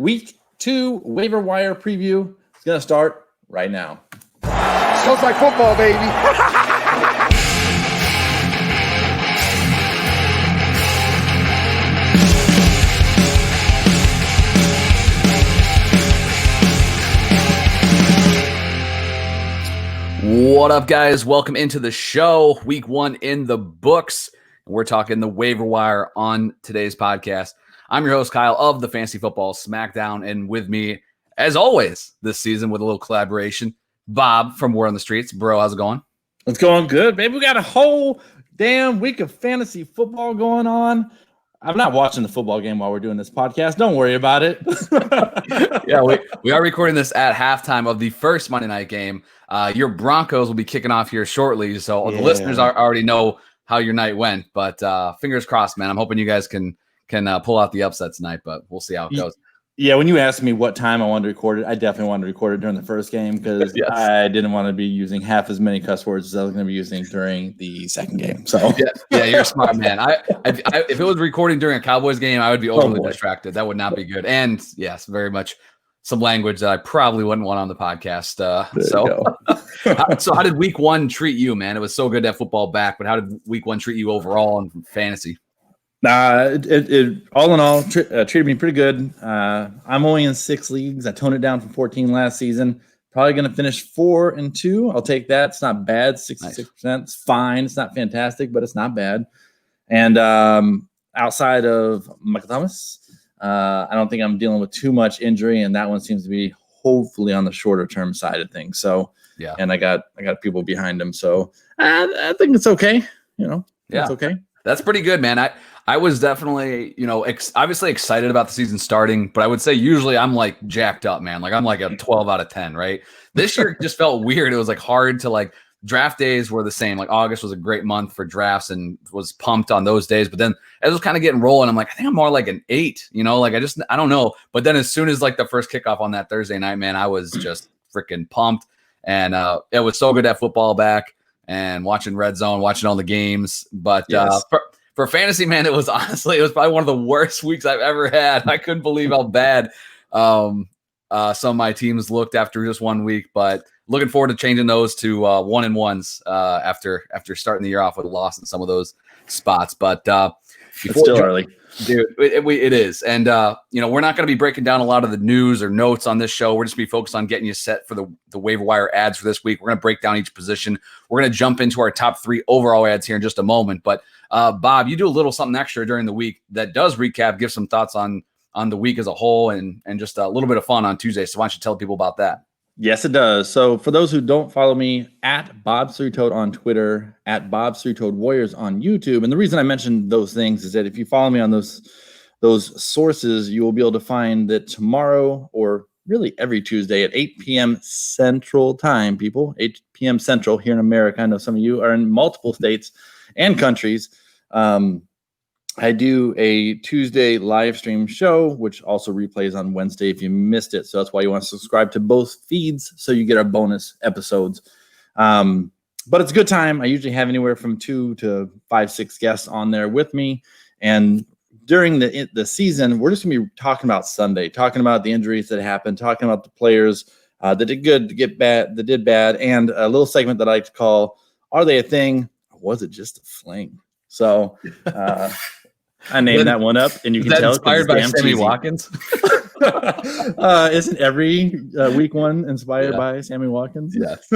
Week 2 Waiver Wire preview is going to start right now. Smells like football, baby. What up, guys? Welcome into the show. Week 1 in the books. We're talking the waiver wire on today's podcast. I'm your host, Kyle, of the Fantasy Football Smackdown. And with me, as always, this season with a little collaboration, Bob from Word on the Streets. Bro, how's it going? It's going good, baby. We got a whole damn week of fantasy football going on. I'm not watching the football game while we're doing this podcast. Don't worry about it. Yeah, we are recording this at halftime of the first Monday night game. Your Broncos will be kicking off here shortly, so the listeners already know how your night went. But fingers crossed, man. I'm hoping you guys can pull out the upset tonight, but we'll see how it goes. Yeah, when you asked me what time I wanted to record it, I definitely wanted to record it during the first game because yes. I didn't want to be using half as many cuss words as I was going to be using during the second game. So yeah, you're a smart man. If it was recording during a Cowboys game, I would be overly distracted. That would not be good. And yes, very much some language that I probably wouldn't want on the podcast. So how did week 1 treat you, man? It was so good to have football back, but how did week 1 treat you overall in fantasy? It all in all treated me pretty good. I'm only in 6 leagues. I toned it down from 14 last season. Probably going to finish 4-2. I'll take that. It's not bad. 66%. Nice. It's fine. It's not fantastic, but it's not bad. And outside of Michael Thomas, I don't think I'm dealing with too much injury, and that one seems to be hopefully on the shorter term side of things. So yeah, and I got people behind him, so I think it's okay. It's okay. That's pretty good, man. I was definitely, obviously excited about the season starting, but I would say usually I'm like jacked up, man. Like I'm like a 12 out of 10, right? This year just felt weird. It was like hard to like draft days were the same. Like August was a great month for drafts and was pumped on those days. But then as it was kind of getting rolling, I'm like, I think I'm more like an 8, like I don't know. But then as soon as like the first kickoff on that Thursday night, man, I was just freaking pumped. And it was so good to have football back and watching Red Zone, watching all the games. But yes. For fantasy, man, it was probably one of the worst weeks I've ever had. I couldn't believe how bad some of my teams looked after just 1 week, but looking forward to changing those to 1-1s after starting the year off with a loss in some of those spots. But it's still early, dude. It is, and we're not going to be breaking down a lot of the news or notes on this show. We're just going to be focused on getting you set for the waiver wire ads for this week. We're going to break down each position. We're going to jump into our top 3 overall ads here in just a moment, but. Bob, you do a little something extra during the week that does recap, give some thoughts on the week as a whole and just a little bit of fun on Tuesday. So why don't you tell people about that? Yes, it does. So for those who don't follow me, at Bob Three Toad on Twitter, at Bob Three Toad Warriors on YouTube. And the reason I mentioned those things is that if you follow me on those sources, you will be able to find that tomorrow or really every Tuesday at 8 p.m. Central Time, people, 8 p.m. Central here in America. I know some of you are in multiple states and countries. I do a Tuesday live stream show, which also replays on Wednesday if you missed it. So that's why you want to subscribe to both feeds so you get our bonus episodes. But it's a good time. I usually have anywhere from 2 to 5, 6 guests on there with me. And during the season, we're just going to be talking about Sunday, talking about the injuries that happened, talking about the players that did good, that did bad, and a little segment that I like to call, Are They a Thing? Was it just a fling? So I named that one up, and you can tell inspired by Sammy Watkins. Isn't every week 1 inspired by Sammy Watkins? Yes.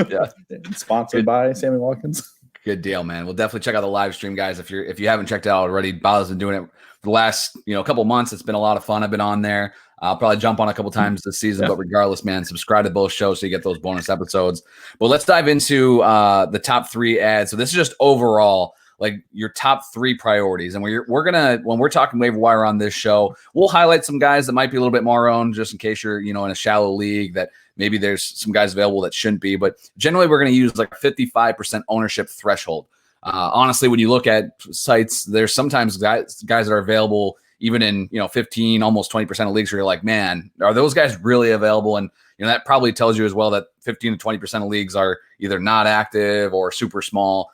Sponsored by Sammy Watkins. Good deal, man. We'll definitely check out the live stream, guys. If you haven't checked it out already, Bob's been doing it for the last couple months. It's been a lot of fun. I've been on there. I'll probably jump on a couple times this season, but regardless, man, subscribe to both shows so you get those bonus episodes. But let's dive into the top 3 ads. So this is just overall, like your top 3 priorities. And we're gonna, when we're talking waiver wire on this show, we'll highlight some guys that might be a little bit more owned, just in case you're in a shallow league that maybe there's some guys available that shouldn't be. But generally, we're going to use like a 55% ownership threshold. Honestly, when you look at sites, there's sometimes guys that are available even in 15, almost 20% of leagues where you're like, man, are those guys really available? And that probably tells you as well that 15 to 20% of leagues are either not active or super small.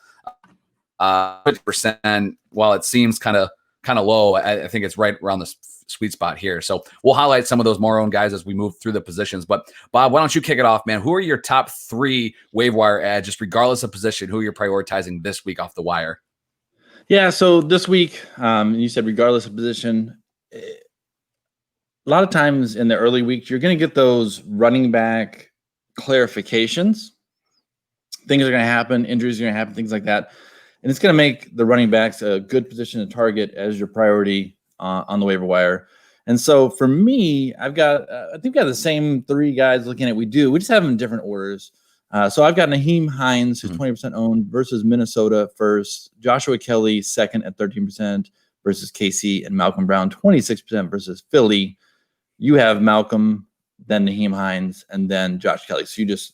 50%, while it seems kind of kind of low. I think it's right around the sweet spot here. So we'll highlight some of those more owned guys as we move through the positions. But Bob, why don't you kick it off, man? Who are your top 3 waiver wire ads, just regardless of position, who you're prioritizing this week off the wire? Yeah, so this week, you said regardless of position, a lot of times in the early weeks, you're going to get those running back clarifications. Things are going to happen, injuries are going to happen, things like that. And it's going to make the running backs a good position to target as your priority on the waiver wire. And so for me, I've got, I think we got the same 3 guys looking at we just have them in different orders. So I've got Nyheim Hines, who's 20% owned, versus Minnesota first, Joshua Kelly second at 13% versus KC, and Malcolm Brown 26% versus Philly. You have Malcolm, then Nyheim Hines, and then Josh Kelly. So you just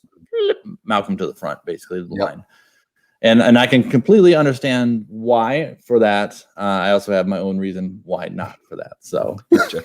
Malcolm to the front, basically, the line. And I can completely understand why for that. I also have my own reason why not for that. So, gotcha.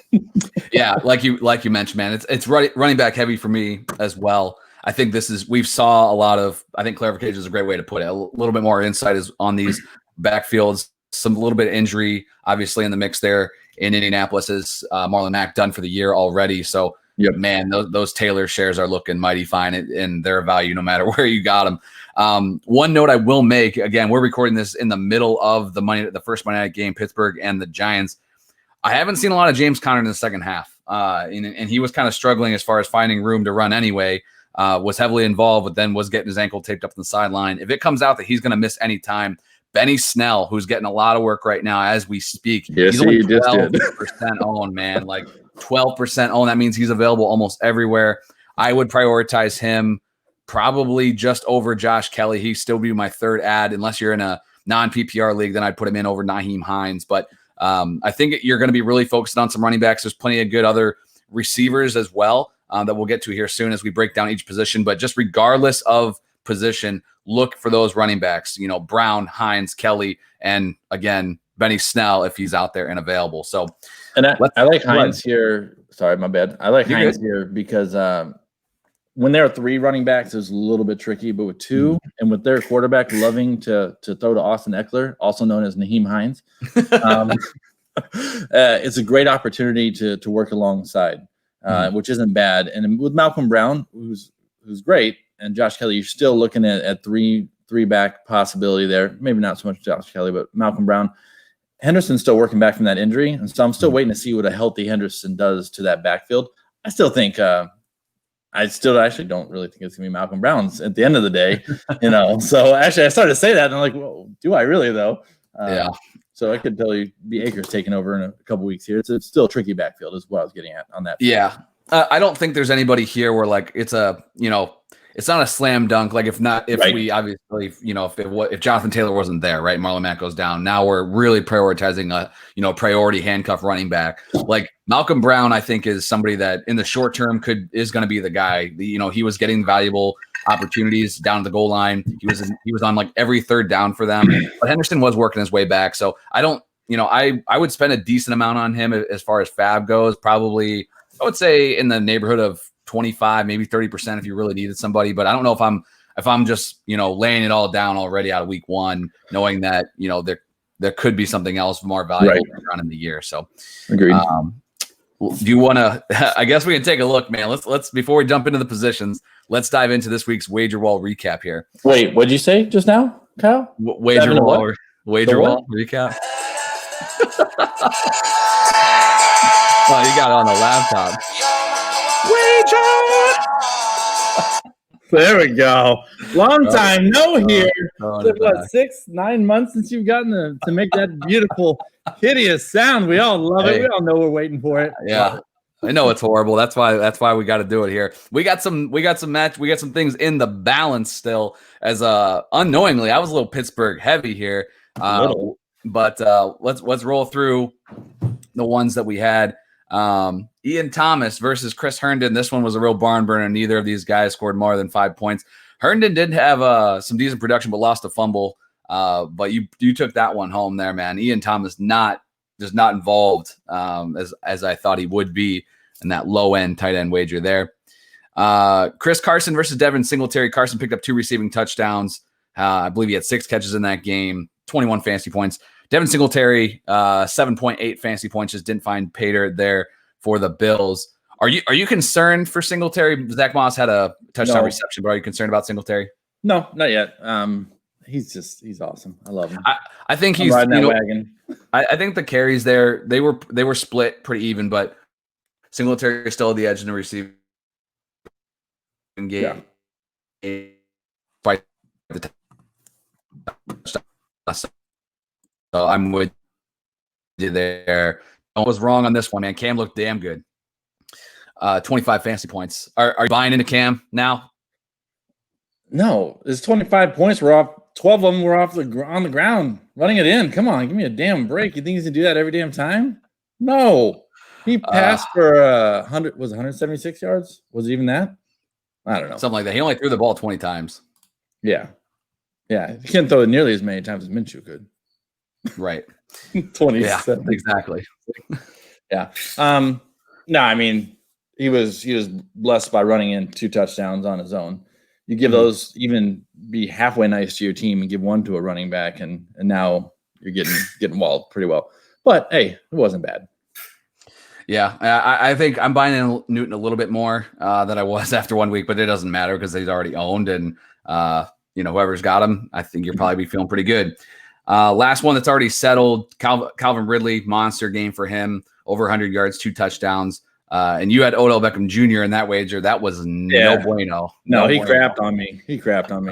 Yeah, like you mentioned, man, it's running back heavy for me as well. I think we've saw a lot of, I think clarification is a great way to put it. A little bit more insight is on these backfields, some little bit of injury, obviously in the mix there in Indianapolis is Marlon Mack done for the year already. So, man, those Taylor shares are looking mighty fine in their value, no matter where you got them. One note I will make, again, we're recording this in the middle of the first Monday night game, Pittsburgh and the Giants. I haven't seen a lot of James Conner in the second half. And he was kind of struggling as far as finding room to run anyway, was heavily involved, but then was getting his ankle taped up on the sideline. If it comes out that he's going to miss any time, Benny Snell, who's getting a lot of work right now as we speak, yes, he's only 12% owned, man, like 12% owned. That means he's available almost everywhere. I would prioritize him probably just over Josh Kelly. He'd still be my third ad, unless you're in a non-PPR league, then I'd put him in over Nyheim Hines. But I think you're going to be really focused on some running backs. There's plenty of good other receivers as well that we'll get to here soon as we break down each position. But just regardless of position, look for those running backs, Brown, Hines, Kelly, and again, Benny Snell if he's out there and available. So, and I like Hines here. Sorry, my bad. I like Hines here because when there are 3 running backs, it's a little bit tricky, but with 2 and with their quarterback loving to throw to Austin Eckler, also known as Nyheim Hines, it's a great opportunity to work alongside, which isn't bad. And with Malcolm Brown, who's great, and Josh Kelly, you're still looking at 3 back possibility there. Maybe not so much Josh Kelly, but Malcolm Brown. Henderson's still working back from that injury, and so I'm still waiting to see what a healthy Henderson does to that backfield. I still think I still actually don't really think it's going to be Malcolm Brown's at the end of the day, So actually I started to say that, and I'm like, well, do I really though? Yeah. So I could tell you be Akers taking over in a couple weeks here. It's still a tricky backfield is what I was getting at on that. Yeah. I don't think there's anybody here where like it's a, it's not a slam dunk. Like if we obviously, if Jonathan Taylor wasn't there, right, Marlon Mack goes down. Now we're really prioritizing a, priority handcuff running back. Like Malcolm Brown, I think is somebody that in the short term is going to be the guy. He was getting valuable opportunities down at the goal line. He was on like every third down for them. But Henderson was working his way back. So I don't, I would spend a decent amount on him as far as fab goes. Probably, I would say in the neighborhood of 25, maybe 30% if you really needed somebody. But I don't know if I'm just, laying it all down already out of week 1, knowing that, there could be something else more valuable around in the year. So agreed. Do you want to, I guess we can take a look, man. Let's, before we jump into the positions, let's dive into this week's wager wall recap here. Wait, what'd you say just now, Kyle? Wager wall recap. Oh, you got it on the laptop. There we go. Long time no here. What, 6-9 months since you've gotten to make that beautiful, hideous sound. We all love it. We all know we're waiting for it. Yeah. I know it's horrible. That's why we got to do it here. We got some things in the balance still, as unknowingly I was a little Pittsburgh heavy here. But let's roll through the ones that we had. Ian Thomas versus Chris Herndon. This one was a real barn burner. Neither of these guys scored more than 5 points. Herndon did have some decent production, but lost a fumble. But you took that one home there, man. Ian Thomas not involved as I thought he would be in that low end tight end wager there. Chris Carson versus Devin Singletary. Carson picked up 2 receiving touchdowns. I believe he had 6 catches in that game, 21 fantasy points. Devin Singletary, 7.8 fantasy points. Just didn't find Pater there for the Bills. Are you concerned for Singletary? Zach Moss had a touchdown reception, but are you concerned about Singletary? No, not yet. He's awesome. I love him. I think he's riding that wagon. I think the carries there, they were split pretty even, but Singletary is still at the edge in the receiving game. Yeah. So I'm with you there. I was wrong on this one, man. Cam looked damn good. 25 fantasy points. Are you buying into Cam now? No, it's 25 points. We're off. 12 of them were on the ground, running it in. Come on, give me a damn break. You think he's gonna do that every damn time? No. He passed for 100. Was it 176 yards? Was it even that? I don't know. Something like that. He only threw the ball 20 times. Yeah. Yeah. He can't throw it nearly as many times as Minshew could. Right. 27. Yeah, exactly. Yeah. No, I mean, he was blessed by running in 2 touchdowns on his own. You give those, even be halfway nice to your team and give one to a running back, and now you're getting walled pretty well. But hey, it wasn't bad. Yeah, I think I'm buying in Newton a little bit more than I was after 1 week, but it doesn't matter because he's already owned, and whoever's got him, I think you'll probably be feeling pretty good. Last one that's already settled, Calvin Ridley, monster game for him, over 100 yards, 2 touchdowns. And you had Odell Beckham Jr. in that wager. That was no bueno. No, he crapped on me. He's crapping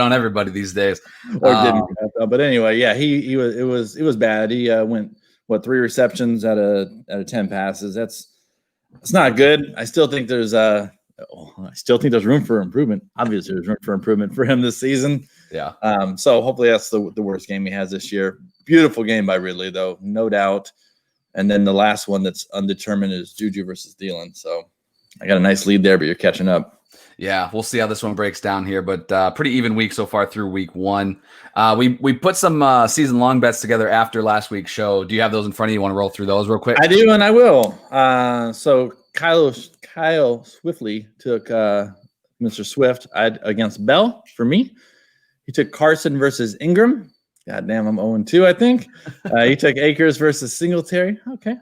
on everybody these days. Or didn't crap, but anyway, yeah, it was bad. He went 3 receptions out of 10 passes. It's not good. I still think there's room for improvement. Obviously, there's room for improvement for him this season. Yeah. So hopefully that's the worst game he has this year. Beautiful game by Ridley, though, no doubt. And then the last one that's undetermined is Juju versus Thielen. So I got a nice lead there, but you're catching up. Yeah, we'll see how this one breaks down here, but pretty even week so far through week 1. We put some season-long bets together after last week's show. Do you have those in front of you? You want to roll through those real quick? I do, and I will. So Kyle Swiftly took Mr. Swift against Bell for me. He took Carson versus Ingram. God damn, I'm 0-2, I think. He took Akers versus Singletary. Okay.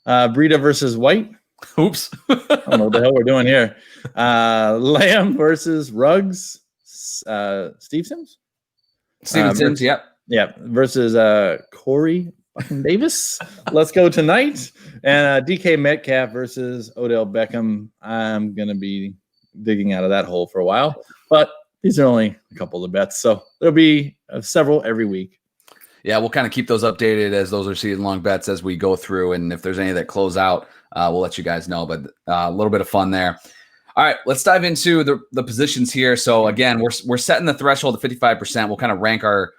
Breida versus White. Oops. I don't know what the hell we're doing here. Lamb versus Ruggs. Steve Sims? Steven Sims, yep. Yeah, versus Corey fucking Davis. Let's go tonight. And DK Metcalf versus Odell Beckham. I'm going to be digging out of that hole for a while. But these are only a couple of bets, so there'll be several every week. Yeah, we'll kind of keep those updated as those are season-long bets as we go through, and if there's any that close out, we'll let you guys know, but a little bit of fun there. All right, let's dive into the positions here. So, again, we're setting the threshold at 55%. We'll kind of rank our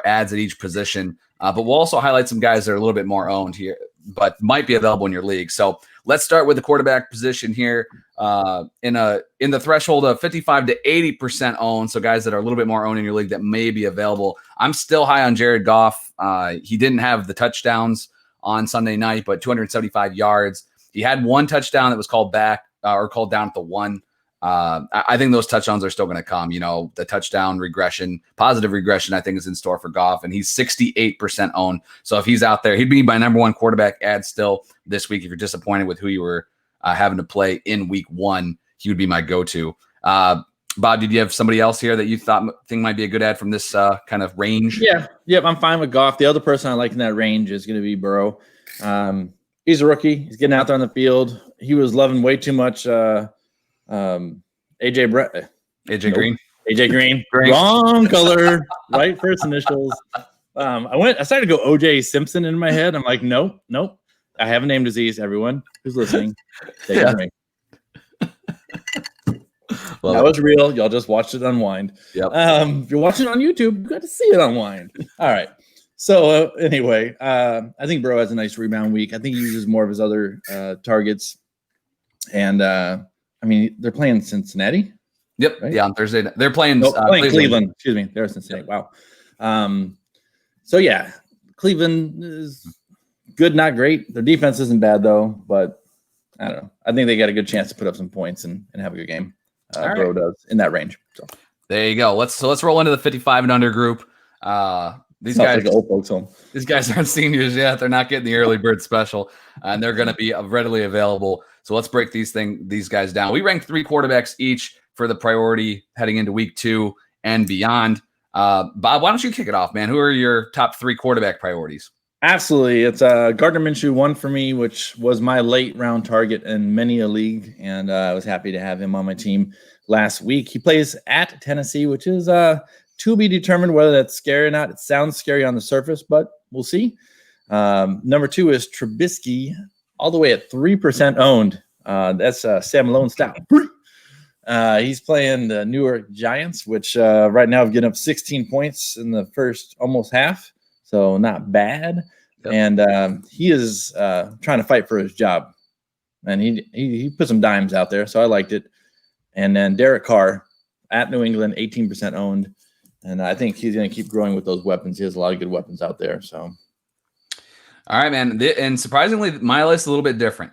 ads at each position, but we'll also highlight some guys that are a little bit more owned here, but might be available in your league. So let's start with the quarterback position here. In the threshold of 55 to 80% owned, so guys that are a little bit more owned in your league that may be available. I'm still high on Jared Goff. He didn't have the touchdowns on Sunday night, but 275 yards. He had 1 touchdown that was called back or called down at the 1. I think those touchdowns are still going to come. The touchdown regression, positive regression, I think is in store for Goff, and he's 68% owned. So if he's out there, he'd be my number 1 quarterback ad still this week. If you're disappointed with who you were having to play in week 1, he would be my go-to. Bob, did you have somebody else here that you think might be a good ad from this kind of range? Yeah. Yep. I'm fine with Goff. The other person I like in that range is going to be Burrow. He's a rookie. He's getting out there on the field. He was loving way too much AJ Green. AJ Green. Wrong color. Right first initials. I started to go OJ Simpson in my head. I'm like, nope. I have a name disease, everyone who's listening. Take it from me. Well, that was real. Y'all just watched it unwind. Yep. If you're watching it on YouTube, you got to see it unwind. All right. So anyway, I think Burrow has a nice rebound week. I think he uses more of his other targets. And they're playing Cincinnati. Yep. Right? Yeah, on Thursday. They're playing, playing Cleveland. Excuse me. They're Cincinnati. Wow. So yeah, Cleveland is good, not great. Their defense isn't bad though, but I don't know. I think they got a good chance to put up some points and have a good game. Burrow does in that range. So there you go. Let's roll into the 55 and under group. These Sounds guys, like an old folks home. these guys aren't seniors yet. They're not getting the early bird special, and they're going to be readily available. So let's break these guys down. We ranked 3 quarterbacks each for the priority heading into week 2 and beyond. Bob, why don't you kick it off, man? Who are your top 3 quarterback priorities? Absolutely. It's Gardner Minshew, one for me, which was my late round target in many a league. And I was happy to have him on my team last week. He plays at Tennessee, which is to be determined whether that's scary or not. It sounds scary on the surface, but we'll see. Number 2 is Trubisky, all the way at 3% owned. That's Sam Malone style. He's playing the New York Giants, which right now have given up 16 points in the first almost half. So not bad. Yep. And he is trying to fight for his job. And he put some dimes out there, so I liked it. And then Derek Carr at New England, 18% owned. And I think he's going to keep growing with those weapons. He has a lot of good weapons out there. So, all right, man. And surprisingly, my list is a little bit different.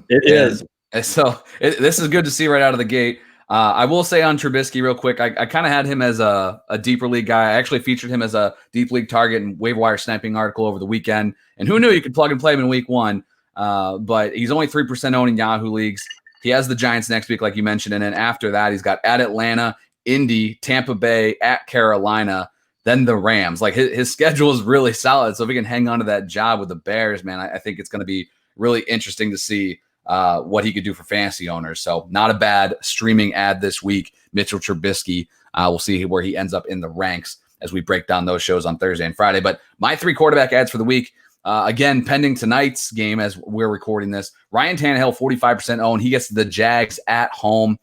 It is. So this is good to see right out of the gate. I will say on Trubisky real quick, I kind of had him as a deeper league guy. I actually featured him as a deep league target in Waiver Wire sniping article over the weekend. And who knew you could plug and play him in week 1? But he's only 3% owned in Yahoo leagues. He has the Giants next week, like you mentioned. And then after that, he's got at Atlanta, Indy, Tampa Bay, at Carolina, then the Rams. Like his schedule is really solid. So if he can hang on to that job with the Bears, man, I think it's going to be really interesting to see what he could do for fantasy owners. So not a bad streaming ad this week. Mitchell Trubisky. We'll see where he ends up in the ranks as we break down those shows on Thursday and Friday. But my 3 quarterback ads for the week, again, pending tonight's game as we're recording this. Ryan Tannehill, 45% owned. He gets the Jags at home.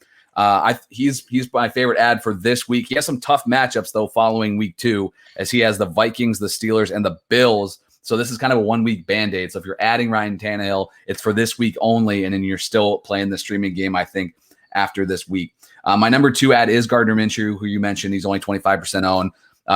He's my favorite ad for this week. He has some tough matchups, though, following week 2, as he has the Vikings, the Steelers, and the Bills. So this is kind of a 1-week Band-Aid. So if you're adding Ryan Tannehill, it's for this week only, and then you're still playing the streaming game, I think, after this week. My number 2 ad is Gardner Minshew, who you mentioned. He's only 25% owned.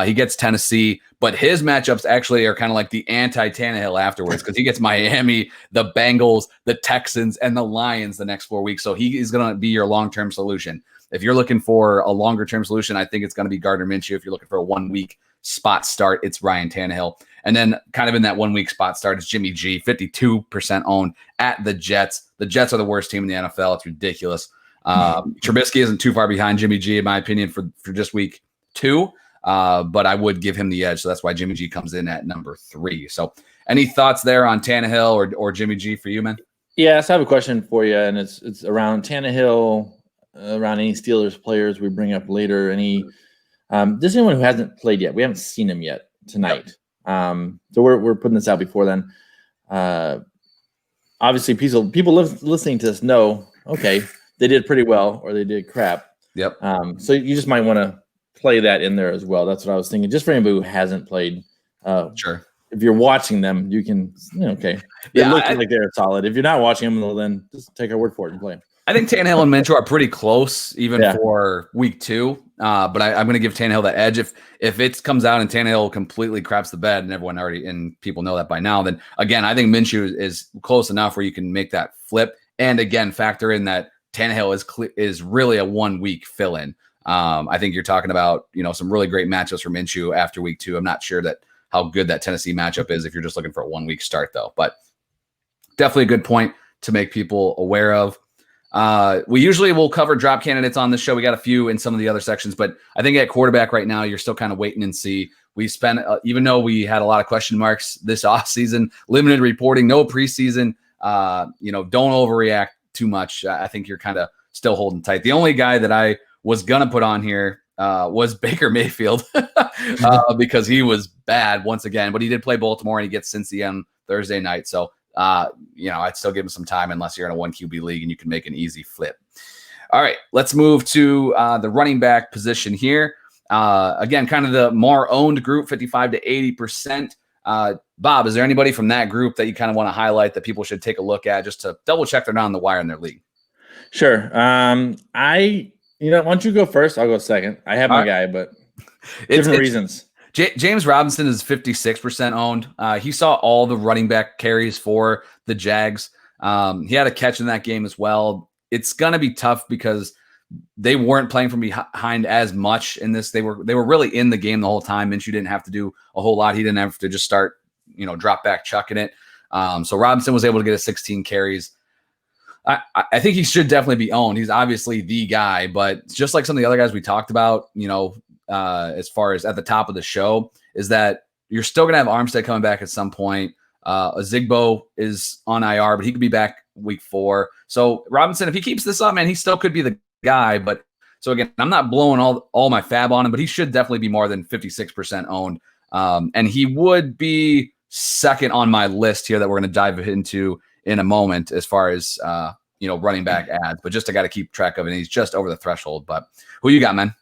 He gets Tennessee, but his matchups actually are kind of like the anti-Tannehill afterwards, because he gets Miami, the Bengals, the Texans, and the Lions the next 4 weeks. So he is going to be your long-term solution. If you're looking for a longer-term solution, I think it's going to be Gardner Minshew. If you're looking for a 1-week spot start, it's Ryan Tannehill. And then kind of in that 1-week spot start is Jimmy G, 52% owned at the Jets. The Jets are the worst team in the NFL. It's ridiculous. Trubisky isn't too far behind Jimmy G, in my opinion, for just week 2. But I would give him the edge. So that's why Jimmy G comes in at number 3. So any thoughts there on Tannehill or Jimmy G for you, man? Yeah, so I have a question for you, and it's around Tannehill, around any Steelers players we bring up later. This is anyone who hasn't played yet. We haven't seen him yet tonight. Yep. So we're putting this out before then. Obviously, people listening to this know, okay, they did pretty well or they did crap. Yep. So you just might want to play that in there as well. That's what I was thinking. Just for anybody who hasn't played. Sure. If you're watching them, you can, okay. They look like they're solid. If you're not watching them, well, then just take our word for it and play them. I think Tannehill and Minshew are pretty close, even for week 2. But I'm going to give Tannehill that edge. If it comes out and Tannehill completely craps the bed, and everyone and people know that by now, then again, I think Minshew is close enough where you can make that flip. And again, factor in that Tannehill is really a 1-week fill-in. I think you're talking about, some really great matchups for Minshew after week 2. I'm not sure how good that Tennessee matchup is if you're just looking for a 1-week start, though. But definitely a good point to make people aware of. We usually will cover drop candidates on this show. We got a few in some of the other sections, but I think at quarterback right now, you're still kind of waiting and see. We spent, even though we had a lot of question marks this offseason, limited reporting, no preseason, don't overreact too much. I think you're kind of still holding tight. The only guy that I was going to put on here was Baker Mayfield because he was bad once again, but he did play Baltimore and he gets Cincy on Thursday night. So, I'd still give him some time unless you're in a 1 QB league and you can make an easy flip. All right, let's move to the running back position here. Again, kind of the more owned group, 55 to 80%. Bob, is there anybody from that group that you kind of want to highlight that people should take a look at just to double check they're not on the wire in their league? Sure. Why don't you go first? I'll go second. I have my guy, but different reasons. James Robinson is 56% owned. He saw all the running back carries for the Jags. He had a catch in that game as well. It's going to be tough because they weren't playing from behind as much in this. They were really in the game the whole time. Minshew didn't have to do a whole lot. He didn't have to just start, drop back chucking it. So Robinson was able to get a 16 carries. I think he should definitely be owned. He's obviously the guy, but just like some of the other guys we talked about, as far as at the top of the show, is that you're still going to have Armstead coming back at some point. Zigbo is on IR, but he could be back week 4. So Robinson, if he keeps this up, man, he still could be the guy. But so again, I'm not blowing all my fab on him, but he should definitely be more than 56% owned. And he would be second on my list here that we're going to dive into in a moment as far as, running back ads, but just I got to keep track of it. And he's just over the threshold. But who you got, man?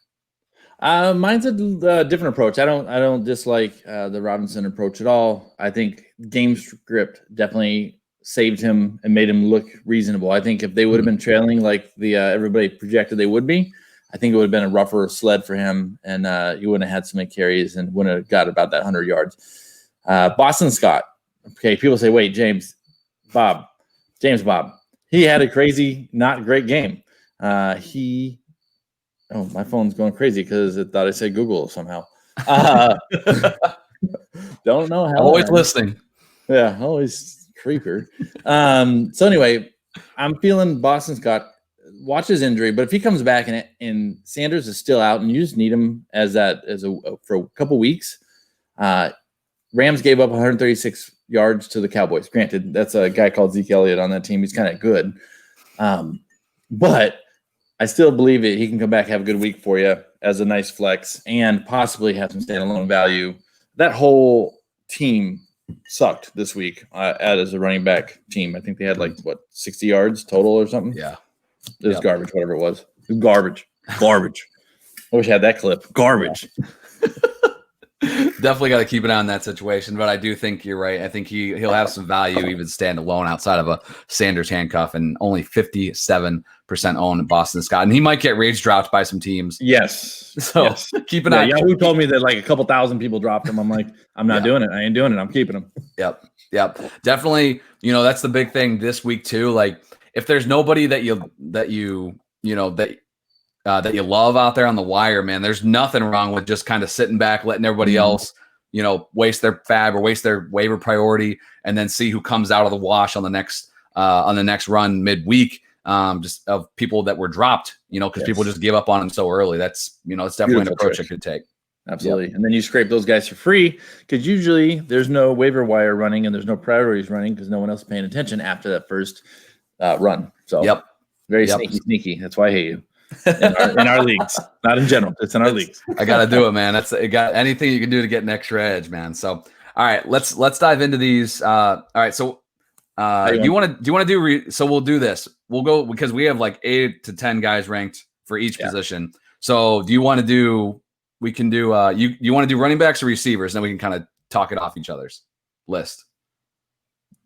Mine's a different approach. I don't dislike the Robinson approach at all. I think game script definitely saved him and made him look reasonable. I think if they would have been trailing like the everybody projected they would be, I think it would have been a rougher sled for him, and he wouldn't have had so many carries and wouldn't have got about that 100 yards. Boston Scott. Okay, people say, wait, James Bob. He had a crazy, not great game. Oh, my phone's going crazy because it thought I said Google somehow. Don't know how. Always listening. Yeah, always creeper. So anyway, I'm feeling Boston Scott. Watch his injury, but if he comes back and Sanders is still out, and you just need him for a couple weeks. Rams gave up 136 yards to the Cowboys. Granted, that's a guy called Zeke Elliott on that team. He's kind of good, but I still believe it. He can come back, have a good week for you as a nice flex, and possibly have some standalone value. That whole team sucked this week as a running back team. I think they had 60 yards total or something. Yeah. It was garbage, whatever it was. It was garbage. I wish I had that clip. Garbage. Definitely got to keep an eye on that situation, but I do think you're right. I think he'll have some value even stand alone outside of a Sanders handcuff, and only 57% owned Boston Scott. And he might get rage dropped by some teams. Yes. So keep an eye. Yahoo told me that a couple thousand people dropped him. I'm like, I'm not doing it. I ain't doing it. I'm keeping him. Yep. Definitely. That's the big thing this week too. Like if there's nobody that you love out there on the wire, man, there's nothing wrong with just kind of sitting back, letting everybody else, waste their fab or waste their waiver priority, and then see who comes out of the wash on the next run midweek. Just of people that were dropped, because people just give up on them so early. That's, it's definitely an approach I could take. Absolutely. Yep. And then you scrape those guys for free because usually there's no waiver wire running and there's no priorities running because no one else is paying attention after that first run. So very sneaky. That's why I hate you. In our leagues, not in general, just in our leagues. I got to do it, man. It got anything you can do to get an extra edge, man. So, all right, let's dive into these. All right. So, do you want to do, so we'll do this. We'll go because we have 8 to 10 guys ranked for each position. So do you want to do, we can do, you want to do running backs or receivers? Then we can kind of talk it off each other's list.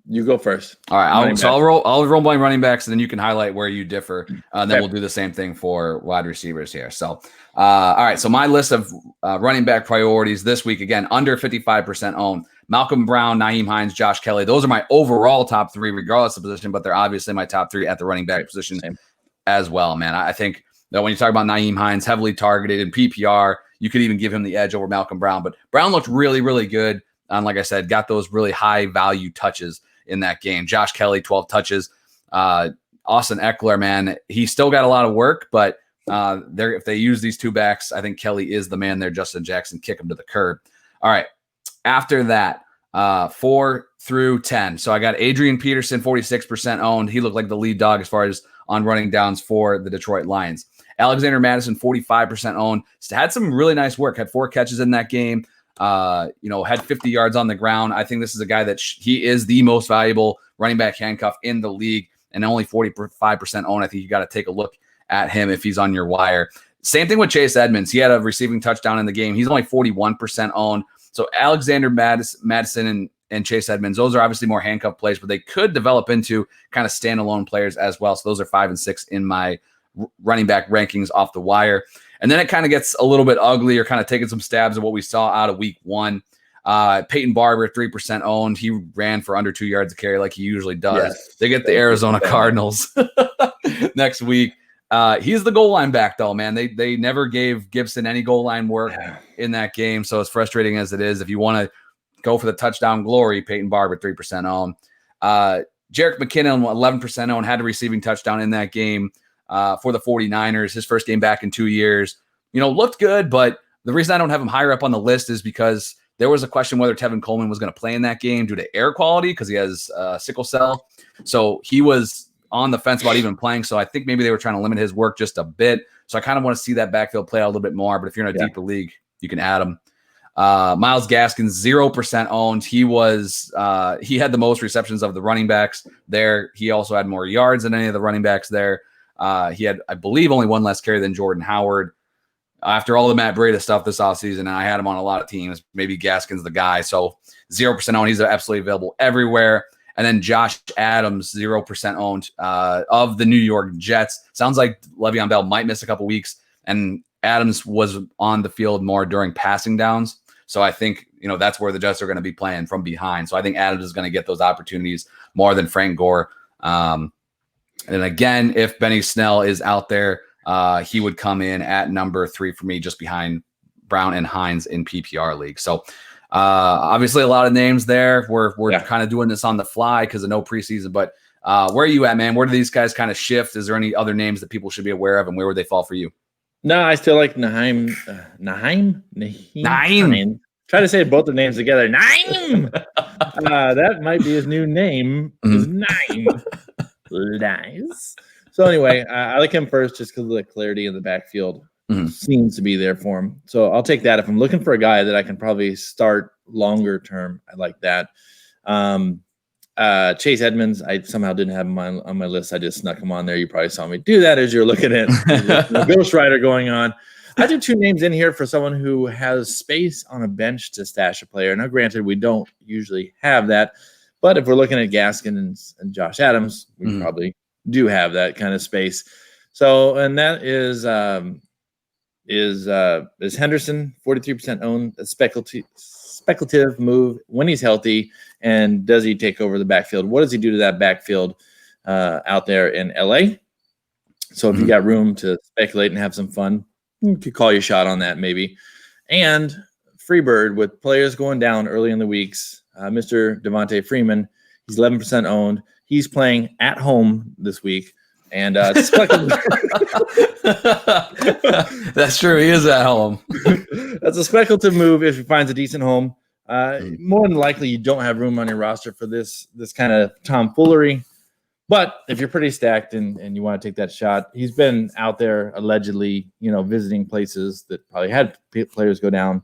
You go first. All right. I'll roll my running backs, and then you can highlight where you differ. Then we'll do the same thing for wide receivers here. So, all right. So my list of running back priorities this week, again, under 55% owned. Malcolm Brown, Nyheim Hines, Josh Kelly. Those are my overall top 3, regardless of position, but they're obviously my top 3 at the running back position as well, man. I think that when you talk about Nyheim Hines, heavily targeted in PPR, you could even give him the edge over Malcolm Brown. But Brown looked really, really good. And like I said, got those really high value touches in that game. Josh Kelly, 12 touches. Austin Eckler, man, he still got a lot of work, but if they use these 2 backs, I think Kelly is the man there. Justin Jackson, kick him to the curb. All right. After that, 4 through 10. So I got Adrian Peterson, 46% owned. He looked like the lead dog as far as on running downs for the Detroit Lions. Alexander Madison, 45% owned. Had some really nice work. Had 4 catches in that game. Had 50 yards on the ground. I think this is a guy that he is the most valuable running back handcuff in the league, and only 45% owned. I think you got to take a look at him if he's on your wire. Same thing with Chase Edmonds. He had a receiving touchdown in the game. He's only 41% owned. So Alexander Madison and Chase Edmonds, those are obviously more handcuff plays, but they could develop into kind of standalone players as well. So those are 5 and 6 in my running back rankings off the wire. And then it kind of gets a little bit ugly, or kind of taking some stabs at what we saw out of week 1. Peyton Barber, 3% owned. He ran for under 2 yards a carry like he usually does. Yes. They get the Arizona Cardinals next week. He's the goal line back, though, man. They never gave Gibson any goal line work in that game, so as frustrating as it is, if you want to go for the touchdown glory, Peyton Barber, 3% owned. Jerick McKinnon, 11% owned, had a receiving touchdown in that game for the 49ers. His first game back in 2 years. Looked good, but the reason I don't have him higher up on the list is because there was a question whether Tevin Coleman was going to play in that game due to air quality because he has sickle cell. So he was on the fence about even playing. So I think maybe they were trying to limit his work just a bit. So I kind of want to see that backfield play out a little bit more. But if you're in a deeper league, you can add him. Myles Gaskin, 0% owned. He had the most receptions of the running backs there. He also had more yards than any of the running backs there. He had, I believe, only one less carry than Jordan Howard. After all the Matt Breida stuff this offseason, and I had him on a lot of teams, maybe Gaskin's the guy. So 0% owned. He's absolutely available everywhere. And then Josh Adams, 0% owned of the New York Jets. Sounds like Le'Veon Bell might miss a couple weeks, and Adams was on the field more during passing downs. So I think, that's where the Jets are going to be playing from behind. So I think Adams is going to get those opportunities more than Frank Gore. And again, if Benny Snell is out there, he would come in at number 3 for me, just behind Brown and Hines in PPR league. So obviously a lot of names there. We're kind of doing this on the fly because of no preseason, but where are you at, man? Where do these guys kind of shift? Is there any other names that people should be aware of, and where would they fall for you? No, I still like Naheem. Try to say both the names together. Naheem. That might be his new name. Is Naheem. Nice. So anyway, I like him first just because of the clarity in the backfield seems to be there for him. So I'll take that. If I'm looking for a guy that I can probably start longer term, I like that. Chase Edmonds, I somehow didn't have him on my list. I just snuck him on there. You probably saw me do that as you're looking at the Ghost Rider going on. I do 2 names in here for someone who has space on a bench to stash a player. Now, granted, we don't usually have that, but if we're looking at Gaskin and Josh Adams, we probably do have that kind of space. So, and that is Henderson, 43% owned, a speculative move when he's healthy. And does he take over the backfield? What does he do to that backfield out there in LA? So if you got room to speculate and have some fun, you could call your shot on that maybe. And Freebird, with players going down early in the weeks, Mr. Devontae Freeman, he's 11% owned. He's playing at home this week. And that's true. He is at home. That's a speculative move if he finds a decent home. More than likely, you don't have room on your roster for this kind of tomfoolery. But if you're pretty stacked and you want to take that shot, he's been out there allegedly, visiting places that probably had players go down.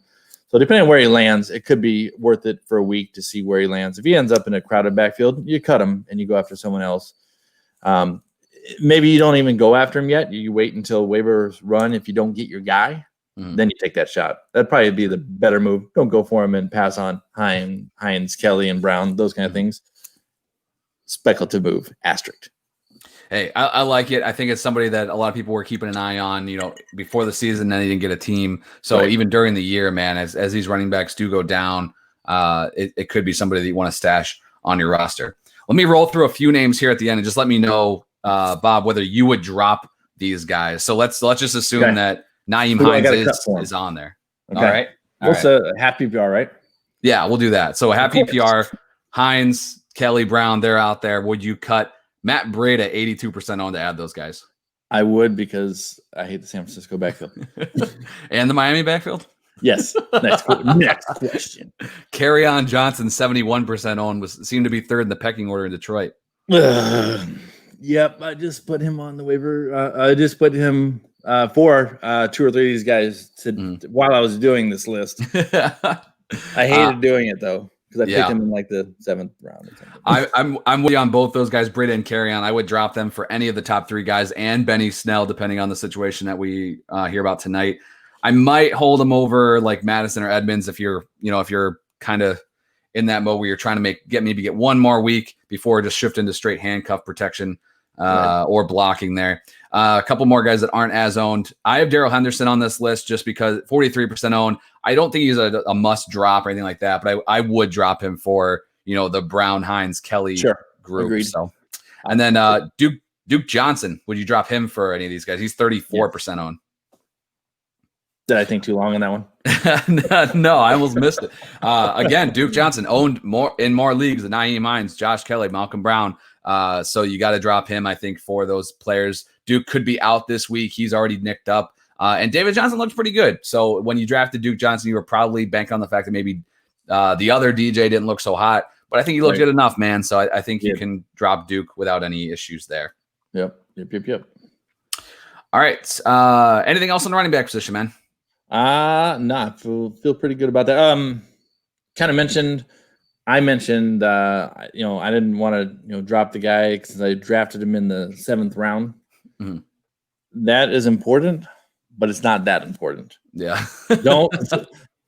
So depending on where he lands, it could be worth it for a week to see where he lands. If he ends up in a crowded backfield, you cut him and you go after someone else. Maybe you don't even go after him yet. You wait until waivers run. If you don't get your guy, then you take that shot. That'd probably be the better move. Don't go for him and pass on Hines, Kelly, and Brown, those kind of things. Speculative move, asterisk. Hey, I like it. I think it's somebody that a lot of people were keeping an eye on, before the season, then they didn't get a team. So even during the year, man, as these running backs do go down, it could be somebody that you want to stash on your roster. Let me roll through a few names here at the end and just let me know, Bob, whether you would drop these guys. So let's just assume that Nyheim Hines is on there. Okay. All right. Half PPR, right? Yeah, we'll do that. So half PPR, Hines, Kelly, Brown, they're out there. Would you cut Matt Breida 82% on to add those guys? I would, because I hate the San Francisco backfield. And the Miami backfield? Yes. Next question. Kerryon Johnson, 71% owned, seemed to be third in the pecking order in Detroit. Yep, I just put him on the waiver. I just put him for 2 or 3 of these guys while I was doing this list. I hated doing it though, because I picked him in like the 7th round or something. I'm with you on both those guys, Breida and Kerryon. I would drop them for any of the top 3 guys and Benny Snell, depending on the situation that we hear about tonight. I might hold them over like Madison or Edmonds if you're kind of in that mode where you're trying to get one more week before just shift into straight handcuff protection or blocking there. A couple more guys that aren't as owned. I have Darrell Henderson on this list just because 43% owned. I don't think he's a must drop or anything like that, but I would drop him for, the Brown, Hines, Kelly group. Agreed. So, and then Duke Duke Johnson, would you drop him for any of these guys? He's 34% owned. Did I think too long on that one? No, I almost missed it. Again, Duke Johnson owned in more leagues than Naeem Hines, Josh Kelly, Malcolm Brown. So you got to drop him, I think, for those players. Duke could be out this week. He's already nicked up. And David Johnson looks pretty good. So when you drafted Duke Johnson, you were probably banking on the fact that maybe the other DJ didn't look so hot. But I think he looked good enough, man. So I think you can drop Duke without any issues there. Yep. All right. Anything else on the running back position, man? Feel pretty good about that. Kind of mentioned, I didn't want to, drop the guy because I drafted him in the 7th round. Mm-hmm. That is important, but it's not that important. Yeah.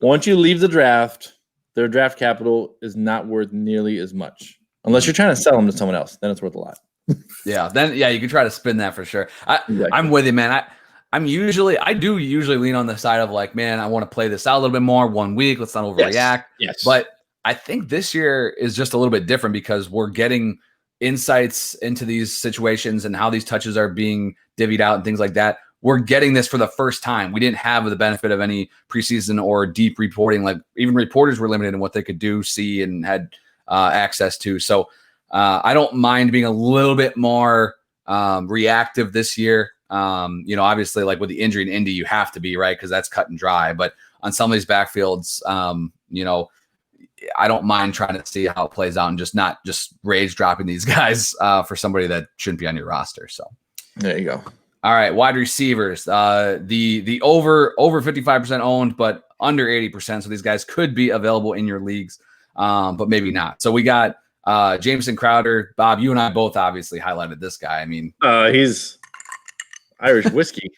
Once you leave the draft, their draft capital is not worth nearly as much unless you're trying to sell them to someone else. Then it's worth a lot. You can try to spin that for sure. I'm with you, man. I do usually lean on the side of like, man, I want to play this out a little bit more 1 week. Let's not overreact. Yes. But I think this year is just a little bit different because we're getting insights into these situations and how these touches are being divvied out and things like that. We're getting this for the first time. We didn't have the benefit of any preseason or deep reporting. Like even reporters were limited in what they could do, see, and had access to. So I don't mind being a little bit more reactive this year. Obviously, like with the injury in Indy, you have to be, right, because that's cut and dry. But on some of these backfields, I don't mind trying to see how it plays out and not just rage dropping these guys for somebody that shouldn't be on your roster. So there you go. All right, wide receivers. The over 55% owned, but under 80%. So these guys could be available in your leagues, but maybe not. So we got Jameson Crowder. Bob, you and I both obviously highlighted this guy. I mean, he's Irish whiskey.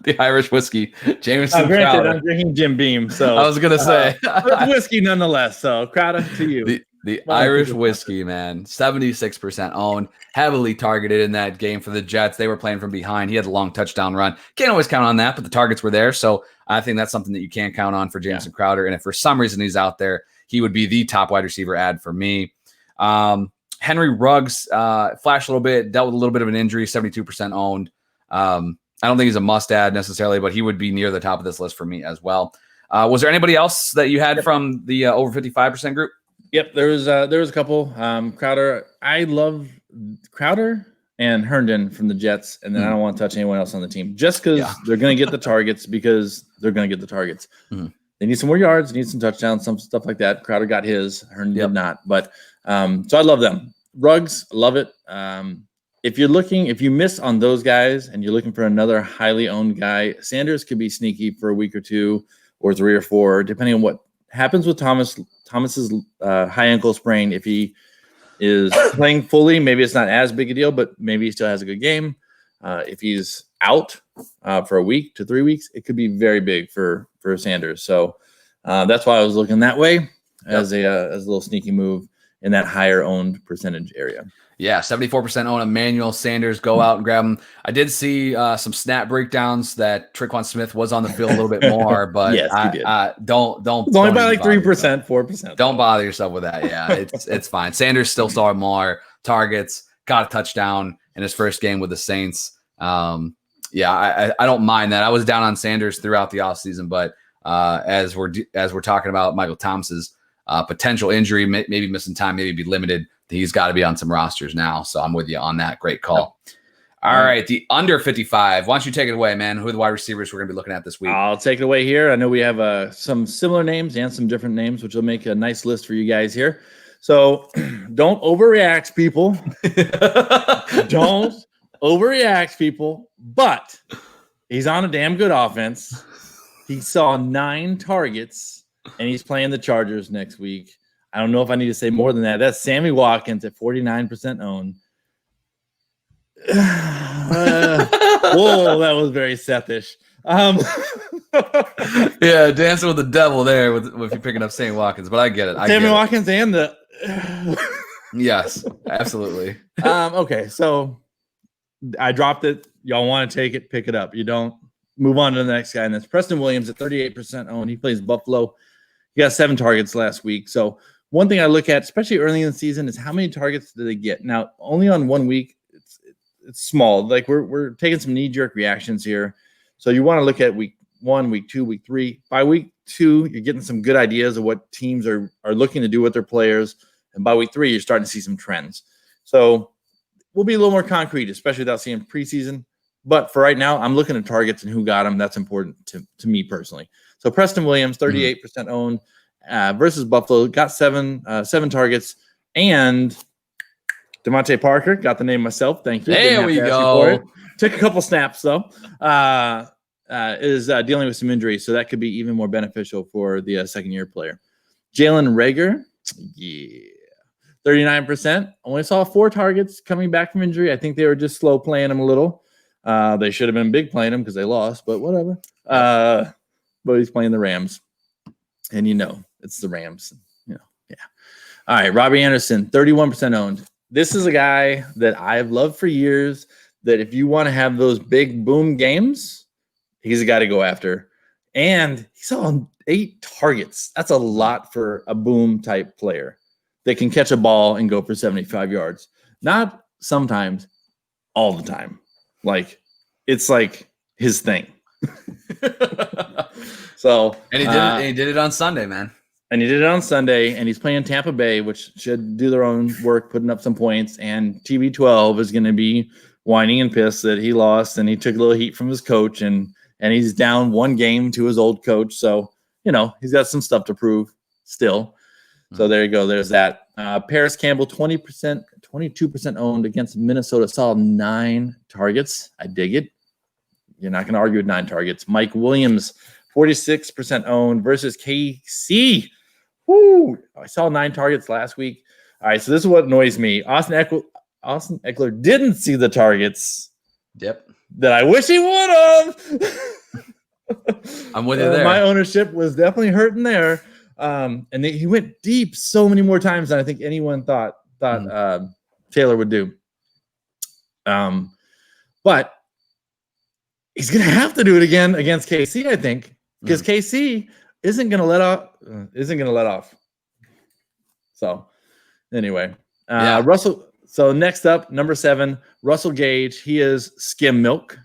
The Irish whiskey. Jameson Crowder. I'm drinking Jim Beam, so I was gonna say it's whiskey nonetheless. So Crowder to you. The Irish whiskey, man. 76% owned, heavily targeted in that game for the Jets. They were playing from behind. He had a long touchdown run. Can't always count on that, but the targets were there. So I think that's something that you can count on for Jameson Crowder. And if for some reason he's out there, he would be the top wide receiver ad for me. Henry Ruggs flashed a little bit, dealt with a little bit of an injury, 72% owned. I don't think he's a must add necessarily, but he would be near the top of this list for me as well. Was there anybody else that you had from the over 55% group? Yep, there was a couple. Crowder, I love Crowder and Herndon from the Jets, and then I don't want to touch anyone else on the team just because they're going to get the targets because they're going to get the targets. Mm-hmm. They need some more yards, they need some touchdowns, some stuff like that. Crowder got his, Herndon did not, but so I love them. Ruggs, love it. If you miss on those guys and you're looking for another highly owned guy, Sanders could be sneaky for a week or 2 or 3 or 4, depending on what happens with Thomas's high ankle sprain. If he is playing fully, maybe it's not as big a deal, but maybe he still has a good game. If he's out for a week to 3 weeks, it could be very big for Sanders. So that's why I was looking that way as a little sneaky move in that higher owned percentage area. Yeah, 74% own Emmanuel Sanders. Go out and grab him. I did see some snap breakdowns that Tre'Quan Smith was on the field a little bit more, but yes, he did. Don't. It's only by like 3%, 4%. Don't bother yourself with that. Yeah, it's fine. Sanders still saw more targets, got a touchdown in his first game with the Saints. I don't mind that. I was down on Sanders throughout the offseason, but as we're talking about Michael Thomas's potential injury, maybe missing time, maybe be limited. He's got to be on some rosters now. So I'm with you on that. Great call. All right. The under 55. Why don't you take it away, man? Who are the wide receivers we're going to be looking at this week? I'll take it away here. I know we have some similar names and some different names, which will make a nice list for you guys here. So don't overreact, people. Don't overreact, people. But he's on a damn good offense. He saw 9 targets, and he's playing the Chargers next week. I don't know if I need to say more than that. That's Sammy Watkins at 49% owned. Whoa, that was very Sethish. Yeah, dancing with the devil there with you picking up Sammy Watkins, but I get it. Sammy Watkins and the yes, absolutely. Okay, so I dropped it. Y'all want to take it, pick it up. You don't, move on to the next guy, and that's Preston Williams at 38% owned. He plays Buffalo. He got 7 targets last week. So one thing I look at, especially early in the season, is how many targets do they get? Now, only on 1 week, it's small. Like we're taking some knee-jerk reactions here. So you want to look at week 1, week 2, week 3. By week 2, you're getting some good ideas of what teams are looking to do with their players. And by week 3, you're starting to see some trends. So we'll be a little more concrete, especially without seeing preseason. But for right now, I'm looking at targets and who got them. That's important to me personally. So Preston Williams, 38% owned versus Buffalo, got seven targets. And Devontae Parker, got the name myself. Thank you. There we go. Took a couple snaps, though. Is dealing with some injuries, so that could be even more beneficial for the second-year player. Jalen Reagor, 39%. Only saw 4 targets coming back from injury. I think they were just slow playing him a little. They should have been big playing him because they lost, but whatever. But he's playing the Rams, and it's the Rams. Yeah. All right, Robbie Anderson, 31% owned. This is a guy that I've loved for years. That if you want to have those big boom games, he's a guy to go after. And he saw 8 targets. That's a lot for a boom type player that can catch a ball and go for 75 yards. Not sometimes, all the time. Like, it's like his thing. So, and he did it on Sunday, man. And he did it on Sunday, and he's playing Tampa Bay, which should do their own work, putting up some points. And TB12 is going to be whining and pissed that he lost, and he took a little heat from his coach, and he's down 1 game to his old coach. So, he's got some stuff to prove still. So there you go. There's that. Paris Campbell, 22% owned against Minnesota, saw 9 targets. I dig it. You're not going to argue with 9 targets. Mike Williams, 46% owned versus KC. Woo! I saw 9 targets last week. All right, so this is what annoys me. Austin Eckler didn't see the targets. Yep. That I wish he would have. I'm with you there. My ownership was definitely hurting there. And he went deep so many more times than I think anyone thought Taylor would do. But he's going to have to do it again against KC, I think, because KC isn't going to let off. So anyway, Russell. So next up, number 7, Russell Gage. He is skim milk.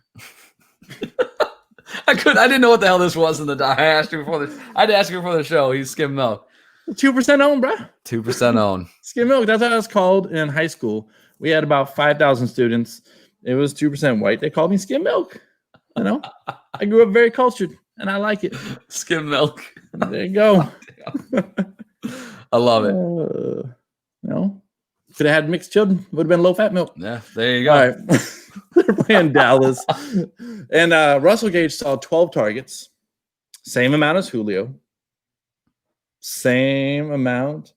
I didn't know what the hell this was in the I asked you before this. I had to ask you before the show. He's skim milk. 2% owned, bro. 2% owned. Skim milk. That's how it was called in high school. We had about 5,000 students. It was 2% white. They called me skim milk. I grew up very cultured, and I like it. Skim milk. There you go. I love it. Could have had mixed children. Would have been low-fat milk. Yeah, there you go. All right. They're playing Dallas. And Russell Gage saw 12 targets. Same amount as Julio. Same amount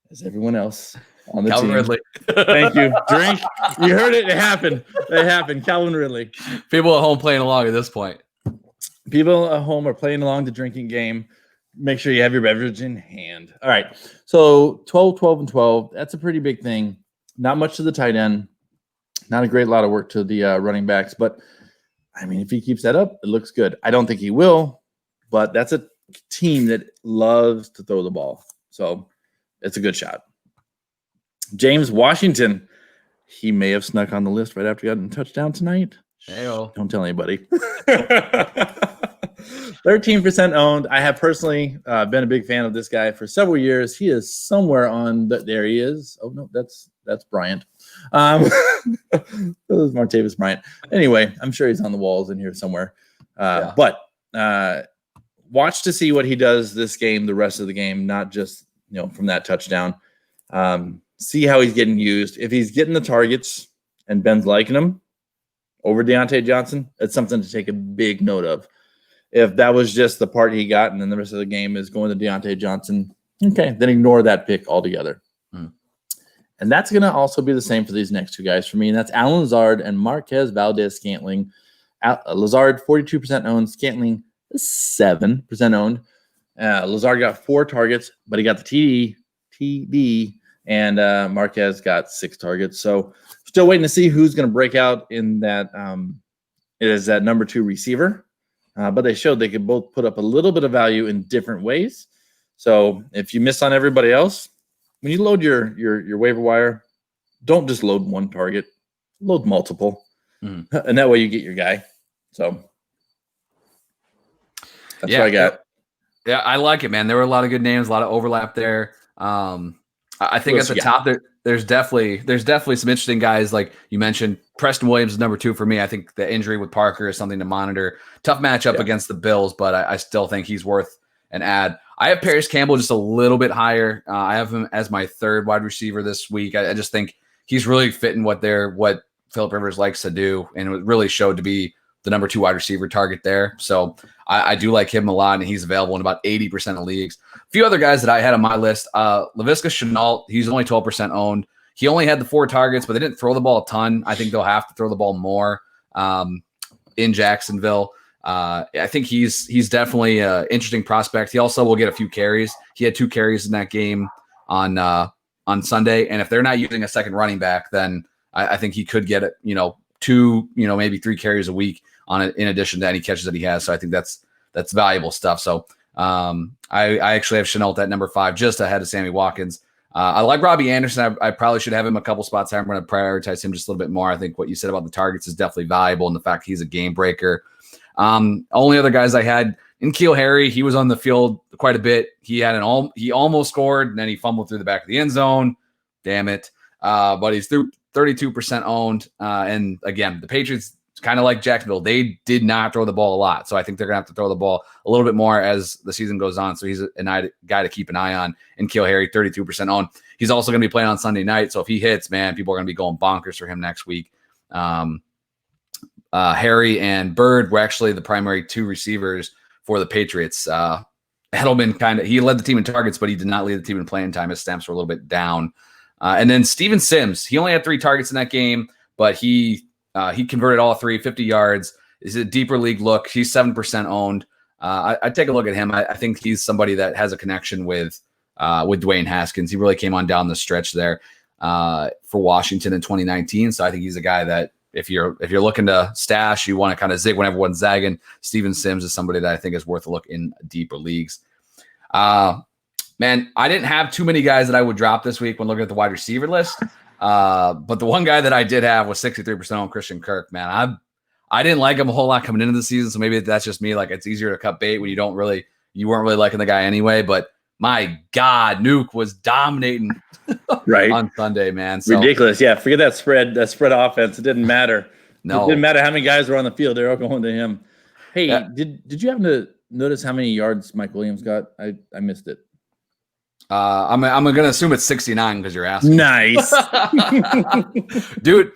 as everyone else on the Calvin team. Ridley. Thank you. Drink. You heard it. It happened. Calvin Ridley. People at home playing along at this point. People at home are playing along the drinking game. Make sure you have your beverage in hand. All right. So 12, 12, and 12. That's a pretty big thing. Not much to the tight end. Not a great lot of work to the running backs. But, I mean, if he keeps that up, it looks good. I don't think he will, but that's a team that loves to throw the ball. So it's a good shot. James Washington. He may have snuck on the list right after he got a touchdown tonight. Hey-o. Don't tell anybody. 13% owned. I have personally been a big fan of this guy for several years. He is somewhere on there he is. Oh no, that's Bryant. This is Martavis Bryant. Anyway, I'm sure he's on the walls in here somewhere. But watch to see what he does this game, the rest of the game, not just from that touchdown. See how he's getting used. If he's getting the targets and Ben's liking him over Deontay Johnson, it's something to take a big note of. If that was just the part he got and then the rest of the game is going to Deontay Johnson, okay, then ignore that pick altogether. And that's going to also be the same for these next 2 guys for me, and that's Alan Lazard and Marquez Valdez-Scantling. Lazard, 42% owned. Scantling, 7% owned. Lazard got 4 targets, but he got the TD, and Marquez got 6 targets. So still waiting to see who's going to break out in that. It is that number 2 receiver. But they showed they could both put up a little bit of value in different ways. So if you miss on everybody else, when you load your waiver wire, don't just load 1 target. Load multiple. and that way you get your guy. So that's what I got. Yeah, I like it, man. There were a lot of good names, a lot of overlap there. I think at the top there's definitely some interesting guys. Like you mentioned, Preston Williams is number 2 for me. I think the injury with Parker is something to monitor. Tough matchup against the Bills, but I still think he's worth an add. I have Paris Campbell just a little bit higher. I have him as my 3rd wide receiver this week. I just think he's really fitting what Phillip Rivers likes to do, and it really showed to be the number 2 wide receiver target there. So I do like him a lot, and he's available in about 80% of leagues. A few other guys that I had on my list, Laviska Shenault, he's only 12% owned. He only had the 4 targets, but they didn't throw the ball a ton. I think they'll have to throw the ball more in Jacksonville. I think he's definitely an interesting prospect. He also will get a few carries. He had 2 carries in that game on Sunday, and if they're not using a second running back, then I think he could get 2, maybe 3 carries a week on it, in addition to any catches that he has. So I think that's valuable stuff. So I actually have Shenault at number 5, just ahead of Sammy Watkins. I like Robbie Anderson. I probably should have him a couple spots higher. I'm going to prioritize him just a little bit more. I think what you said about the targets is definitely valuable, and the fact he's a game breaker. Only other guys I had, N'Keal Harry, he was on the field quite a bit. He almost scored, and then he fumbled through the back of the end zone. Damn it. But he's through 32% owned. And again, the Patriots, kind of like Jacksonville, they did not throw the ball a lot. So I think they're going to have to throw the ball a little bit more as the season goes on. So he's a guy to keep an eye on. And N'Keal Harry, 32% owned. He's also going to be playing on Sunday night. So if he hits, man, people are going to be going bonkers for him next week. Harry and Bird were actually the primary 2 receivers for the Patriots. Edelman he led the team in targets, but he did not lead the team in playing time. His stamps were a little bit down. And then Steven Sims, he only had 3 targets in that game, but he converted all 3, 50 yards. Is a deeper league look. He's 7% owned. I take a look at him. I think he's somebody that has a connection with Dwayne Haskins. He really came on down the stretch there for Washington in 2019. So I think he's a guy that if you're looking to stash, you want to kind of zig when everyone's zagging. Steven Sims is somebody that I think is worth a look in deeper leagues. Man, I didn't have too many guys that I would drop this week when looking at the wide receiver list. But the one guy that I did have was 63% on Christian Kirk, man. I didn't like him a whole lot coming into the season, so maybe that's just me. Like, it's easier to cut bait when you weren't really liking the guy anyway. But my God, Nuke was dominating right on Sunday, man. So, ridiculous. Yeah, forget that spread offense. It didn't matter. No, it didn't matter how many guys were on the field. They're all going to him. Hey, did you happen to notice how many yards Mike Williams got? I missed it. I'm gonna assume it's 69 because you're asking. Nice, dude.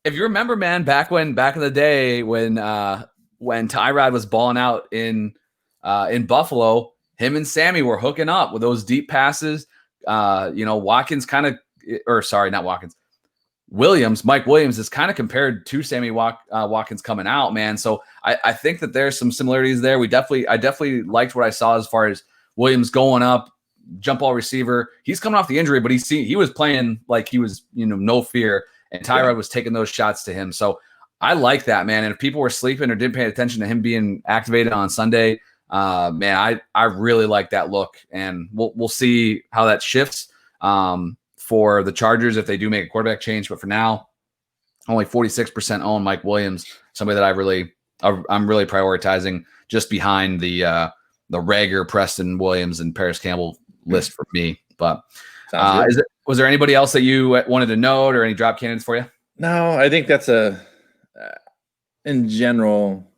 If you remember, man, back in the day when Tyrod was balling out in Buffalo, him and Sammy were hooking up with those deep passes. Watkins Mike Williams is kind of compared to Sammy Watkins coming out, man. So I think that there's some similarities there. I definitely liked what I saw as far as Williams going up, jump ball receiver. He's coming off the injury, but he was playing like he was, no fear. And Tyrod was taking those shots to him. So I like that, man. And if people were sleeping or didn't pay attention to him being activated on Sunday, man, I really like that look. And we'll see how that shifts for the Chargers if they do make a quarterback change. But for now, only 46% own Mike Williams, somebody that I'm really prioritizing just behind the Rager, Preston Williams, and Paris Campbell list for me. But was there anybody else that you wanted to note or any drop candidates for you? No, I think that's in general,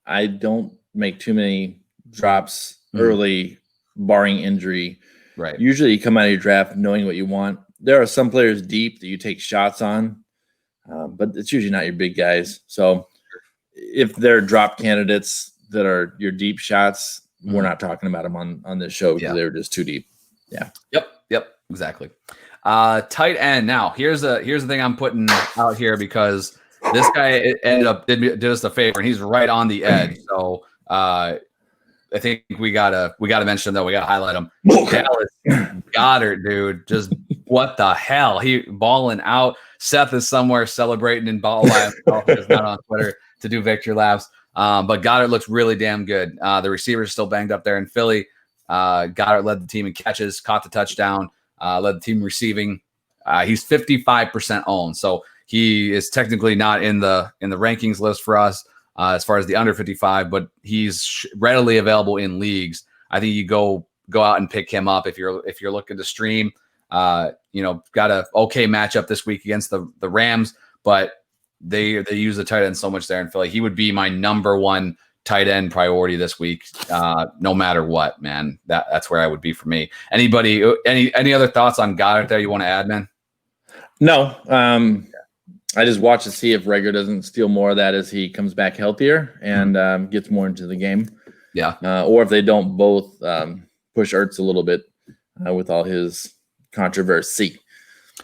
I don't make too many drops early, barring injury. Right. Usually you come out of your draft knowing what you want. There are some players deep that you take shots on, but it's usually not your big guys. So if they're drop candidates that are your deep shots, we're not talking about them on this show because they're just too deep. Yeah. Yep. Exactly. Tight end. Now here's the thing I'm putting out here because this guy ended up did us a favor and he's right on the edge. So I think we gotta mention him though. We gotta highlight him. Dallas Goedert, dude. Just what the hell? He balling out. Seth is somewhere celebrating in ball by himself. He's not on Twitter to do victory laps. But Goedert looks really damn good. The receivers still banged up there in Philly. Goedert led the team in catches, caught the touchdown, led the team receiving. He's 55% owned. So He is technically not in the rankings list for us as far as the under 55, but he's readily available in leagues. I think you go out and pick him up if you're looking to stream. Got a okay matchup this week against the Rams, but they use the tight end so much there in Philly. He would be my number one tight end priority this week, no matter what, man. That's where I would be for me. Anybody, any other thoughts on Goddard there you want to add, man? No. I just watch to see if Rager doesn't steal more of that as he comes back healthier and gets more into the game. Yeah. Or if they don't both push Ertz a little bit with all his controversy.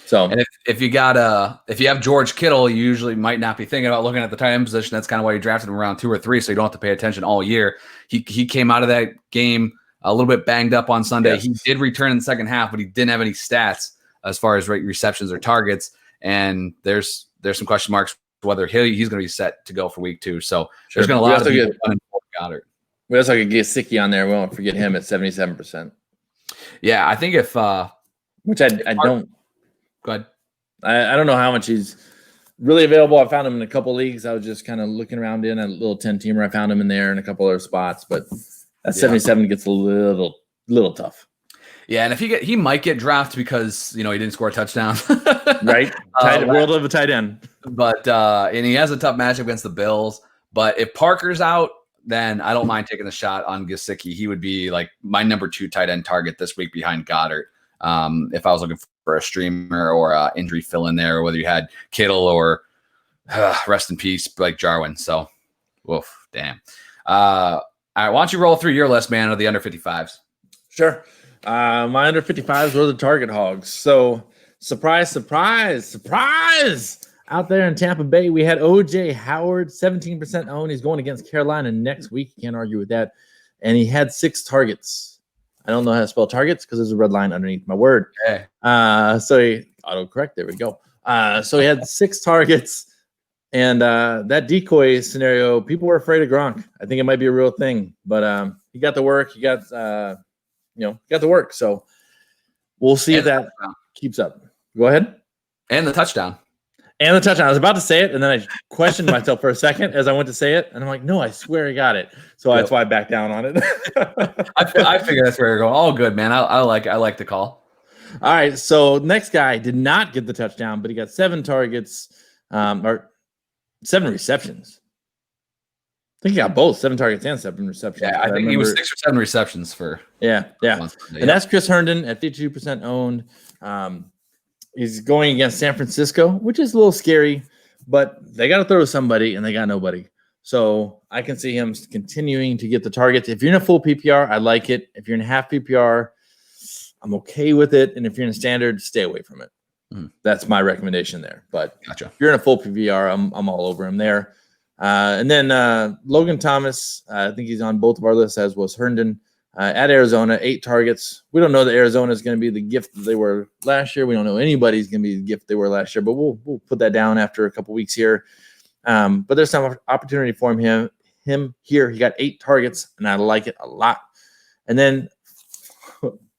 So, and if you have George Kittle, you usually might not be thinking about looking at the tight end position. That's kind of why you drafted him around 2 or 3, so you don't have to pay attention all year. He came out of that game a little bit banged up on Sunday. Yes. He did return in the second half, but he didn't have any stats as far as receptions or targets. And there's some question marks whether he's going to be set to go for week 2. So there's going to be a lot of people running for Goddard. We also could get Gesicki on there. We won't forget him at 77%. Yeah, I think if which I don't. Go ahead. I don't know how much he's really available. I found him in a couple leagues. I was just kind of looking around in a little 10-teamer. I found him in there in a couple other spots, but at 77 gets a little tough. Yeah, and if he might get drafted because he didn't score a touchdown, right? World of a tight end. But and he has a tough matchup against the Bills. But if Parker's out, then I don't mind taking the shot on Gesicki. He would be like my number 2 tight end target this week behind Goddard. If I was looking for a streamer or injury fill in there, whether you had Kittle or rest in peace, like Jarwin. So, woof, damn. All right, why don't you roll through your list, man, of the under 55s? Sure. My under 55s were the target hogs. So, surprise, surprise, surprise! Out there in Tampa Bay, we had OJ Howard, 17% owned. He's going against Carolina next week. You can't argue with that. And he had 6 targets. I don't know how to spell targets because there's a red line underneath my word. Okay. So he autocorrect. There we go. So he had 6 targets, and that decoy scenario, people were afraid of Gronk. I think it might be a real thing, but he got the work. He got got the work. So we'll see if that keeps up. Go ahead. And the touchdown. And the touchdown. I was about to say it, and then I questioned myself for a second as I went to say it, and I'm like, no, I swear I got it. So that's why I backed down on it. I figure that's where you're going. All good, man. I like the call. All right. So next guy did not get the touchdown, but he got 7 targets, or 7 receptions. I think he got both 7 targets and 7 receptions. Yeah, I think he was 6 or 7 receptions for. Yeah. And that's Chris Herndon at 52% owned. He's going against San Francisco, which is a little scary, but they got to throw to somebody, and they got nobody. So I can see him continuing to get the targets. If you're in a full PPR, I like it. If you're in a half PPR, I'm okay with it. And if you're in a standard, stay away from it. That's my recommendation there. But gotcha. If you're in a full PPR, I'm all over him there. And then Logan Thomas, I think he's on both of our lists, as was Herndon. At Arizona, 8 targets. We don't know that Arizona is going to be the gift that they were last year. We don't know anybody's going to be the gift they were last year, but we'll put that down after a couple weeks here. But there's some opportunity for him here. He got 8 targets, and I like it a lot. And then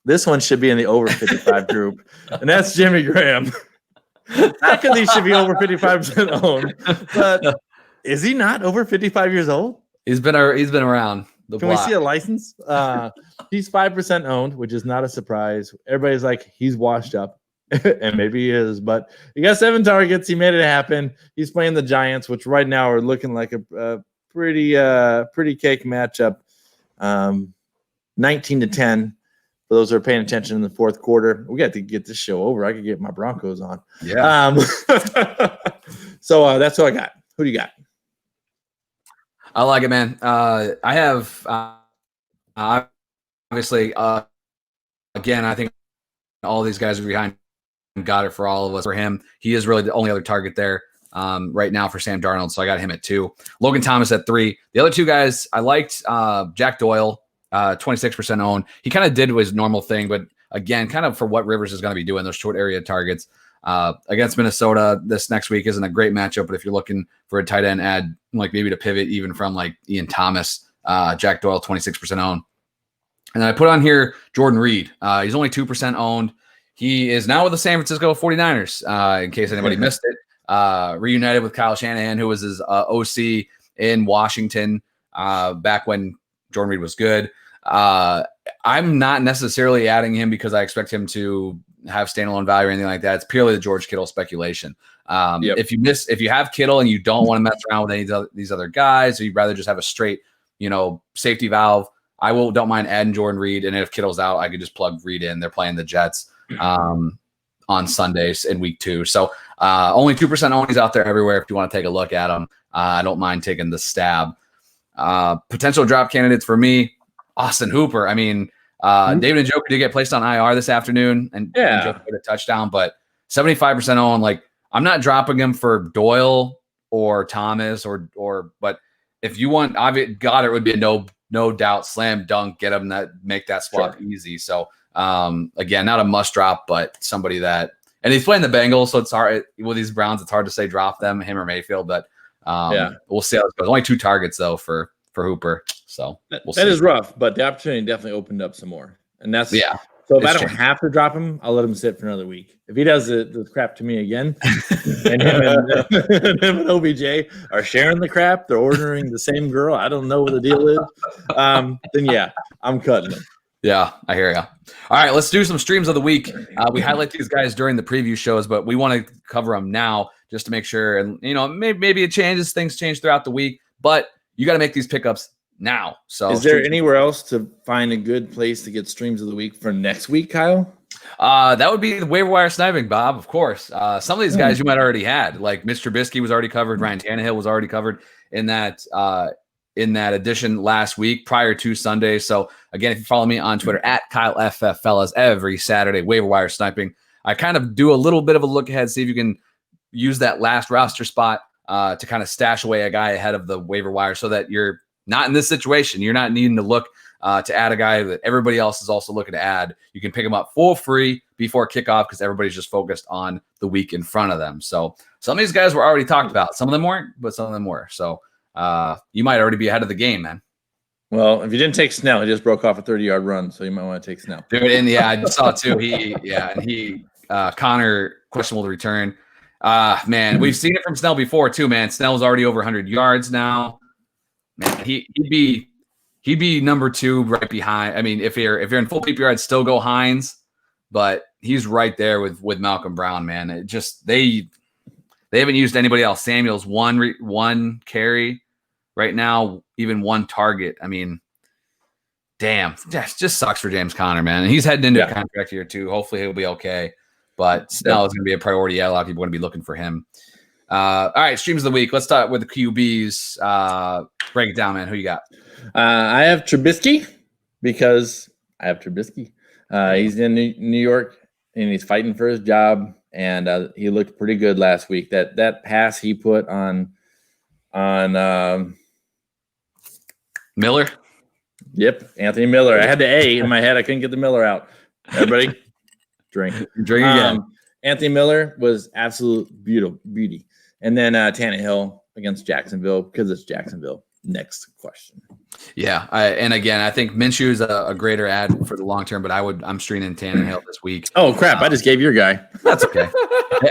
this one should be in the over 55 group, and that's Jimmy Graham. Not because he should be over 55% owned, but is he not over 55 years old? He's been around. Can we see a license? He's 5% owned, which is not a surprise. Everybody's like, he's washed up, and maybe he is, but he got 7 targets. He made it happen. He's playing the Giants, which right now are looking like a pretty cake matchup. 19-10 for those who are paying attention in the fourth quarter. We got to get this show over. I could get my Broncos on. Yeah. So that's what I got. Who do you got? I like it, man. I have obviously again, I think all these guys are behind Goddard for all of us. For him, he is really the only other target there right now for Sam Darnold, so I got him at 2. Logan Thomas at 3. The other 2 guys I liked, Jack Doyle, 26% owned. He kind of did his normal thing, but again, kind of for what Rivers is going to be doing, those short area targets. Against Minnesota this next week isn't a great matchup, but if you're looking for a tight end add, like maybe to pivot even from like Ian Thomas, Jack Doyle, 26% owned. And then I put on here Jordan Reed. He's only 2% owned. He is now with the San Francisco 49ers, in case anybody missed it. reunited with Kyle Shanahan, who was his OC in Washington back when Jordan Reed was good. I'm not necessarily adding him because I expect him to have standalone value or anything like that. It's purely the George Kittle speculation. If you have Kittle and you don't want to mess around with any of these other guys, or you'd rather just have a straight, safety valve, don't mind adding Jordan Reed. And if Kittle's out, I could just plug Reed in. They're playing the Jets on Sundays in week 2. So only 2% onlys out there everywhere. If you want to take a look at them, I don't mind taking the stab. Potential drop candidates for me, Austin Hooper. I mean, David Njoku did get placed on IR this afternoon and Njoku hit a touchdown, but 75% owned. Like, I'm not dropping him for Doyle or Thomas but if you want, Goddard would be a no doubt slam dunk, get him make that spot easy. So again, not a must drop, but somebody that, and he's playing the Bengals, so it's hard with these Browns. It's hard to say drop them, him or Mayfield, but we'll see how it goes. Only 2 targets though for Hooper, so we'll see. That is rough, but the opportunity definitely opened up some more, and that's So if I don't have to drop him, I'll let him sit for another week. If he does the crap to me again, and him and OBJ are sharing the crap, they're ordering the same girl, I don't know what the deal is, then I'm cutting him. Yeah, I hear you. All right, let's do some streams of the week. We highlight these guys during the preview shows, but we want to cover them now just to make sure. And, maybe it changes. Things change throughout the week, but you got to make these pickups now. So is there anywhere else to find a good place to get streams of the week for next week, Kyle? That would be the waiver wire sniping, Bob, of course. Some of these guys you might already had, like Mr. Trubisky was already covered. Ryan Tannehill was already covered in that edition last week prior to Sunday. So again, if you follow me on Twitter at KyleFF fellas, every Saturday, waiver wire sniping, I kind of do a little bit of a look ahead, see if you can use that last roster spot to kind of stash away a guy ahead of the waiver wire so that you're not in this situation. You're not needing to look to add a guy that everybody else is also looking to add. You can pick him up for free before kickoff because everybody's just focused on the week in front of them. So some of these guys were already talked about. Some of them weren't, but some of them were. So you might already be ahead of the game, man. Well, if you didn't take Snell, he just broke off a 30-yard run, so you might want to take Snell. Dude, and I saw too. Connor questionable to return. Man, we've seen it from Snell before too, man. Snell's already over 100 yards now. Man, he'd be number 2 right behind. I mean, if you're in full PPR, I'd still go Hines, but he's right there with Malcolm Brown, man. It just they haven't used anybody else. Samuel's one carry right now, even 1 target. I mean, damn, just sucks for James Conner, man. And he's heading into a contract year too. Hopefully he'll be okay. But Snell is going to be a priority. Yeah, a lot of people are going to be looking for him. All right, streams of the week. Let's start with the QBs. Break it down, man. Who you got? I have Trubisky because I have Trubisky. He's in New York, and he's fighting for his job, and he looked pretty good last week. That pass he put on Miller? Yep, Anthony Miller. I had the A in my head. I couldn't get the Miller out. Everybody, drink again. Anthony Miller was absolute beauty. And then Tannehill against Jacksonville because it's Jacksonville. Next question. Yeah, and again, I think Minshew is a greater ad for the long term, but I'm streaming Tannehill this week. Oh crap! I just gave your guy. That's okay.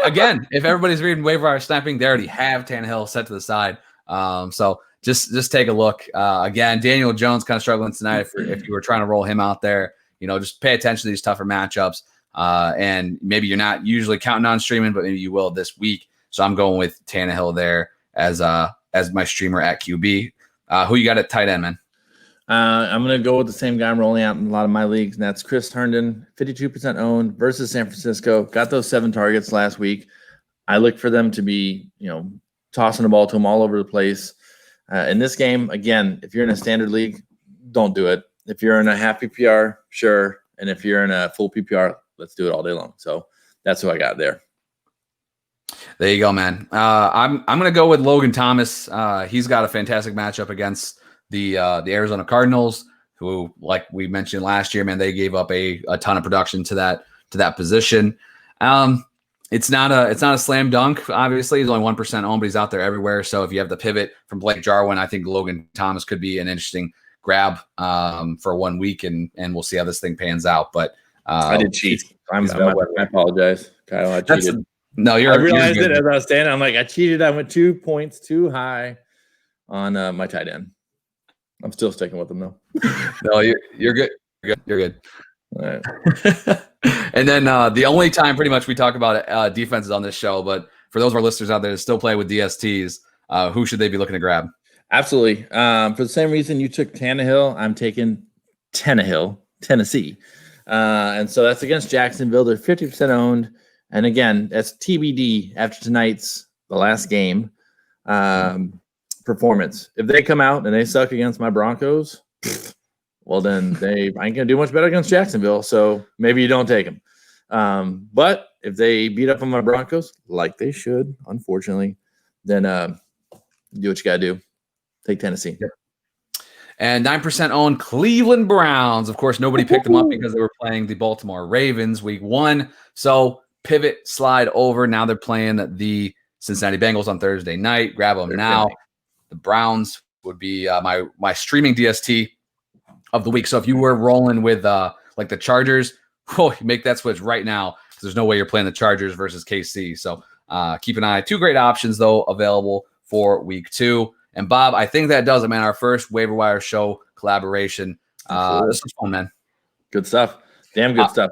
Again, if everybody's reading waiver wire snapping, they already have Tannehill set to the side. So just take a look. Again, Daniel Jones kind of struggling tonight. If you were trying to roll him out there, just pay attention to these tougher matchups. And maybe you're not usually counting on streaming, but maybe you will this week. So I'm going with Tannehill there as my streamer at QB. Who you got at tight end, man? I'm going to go with the same guy I'm rolling out in a lot of my leagues, and that's Chris Herndon, 52% owned versus San Francisco. Got those 7 targets last week. I look for them to be, tossing the ball to him all over the place. In this game, again, if you're in a standard league, don't do it. If you're in a half PPR, sure. And if you're in a full PPR, let's do it all day long. So that's who I got there. There you go, man. I'm going to go with Logan Thomas. He's got a fantastic matchup against the Arizona Cardinals, who, like we mentioned last year, man, they gave up a ton of production to that position. It's not a slam dunk. Obviously, he's only 1% owned, but he's out there everywhere. So if you have the pivot from Blake Jarwin, I think Logan Thomas could be an interesting grab for 1 week, and we'll see how this thing pans out. But I did cheat. I apologize, Kyle. I cheated. No, I realized it as I was saying. I'm like, I cheated. I went 2 points too high on my tight end. I'm still sticking with them though. No, you're good. You're good. All right. And then the only time pretty much we talk about defenses on this show, but for those of our listeners out there that still play with DSTs, who should they be looking to grab? Absolutely. For the same reason you took Tannehill, I'm taking Tennessee. And so that's against Jacksonville. They're 50% owned. And again, that's TBD after tonight's, the last game, performance. If they come out and they suck against my Broncos, well, then I ain't going to do much better against Jacksonville. So maybe you don't take them. But if they beat up on my Broncos, like they should, unfortunately, then do what you got to do. Take Tennessee. Yep. And 9% owned Cleveland Browns. Of course, nobody picked them up because they were playing the Baltimore Ravens week 1. So pivot, slide over. Now they're playing the Cincinnati Bengals on Thursday night. Grab them now. The Browns would be my streaming DST of the week. So if you were rolling with like the Chargers, you make that switch right now because there's no way you're playing the Chargers versus KC. So keep an eye. 2 great options, though, available for week 2. And Bob, I think that does it, man. Our first Waiver Wire show collaboration. This is fun, man. Good stuff. Damn good stuff.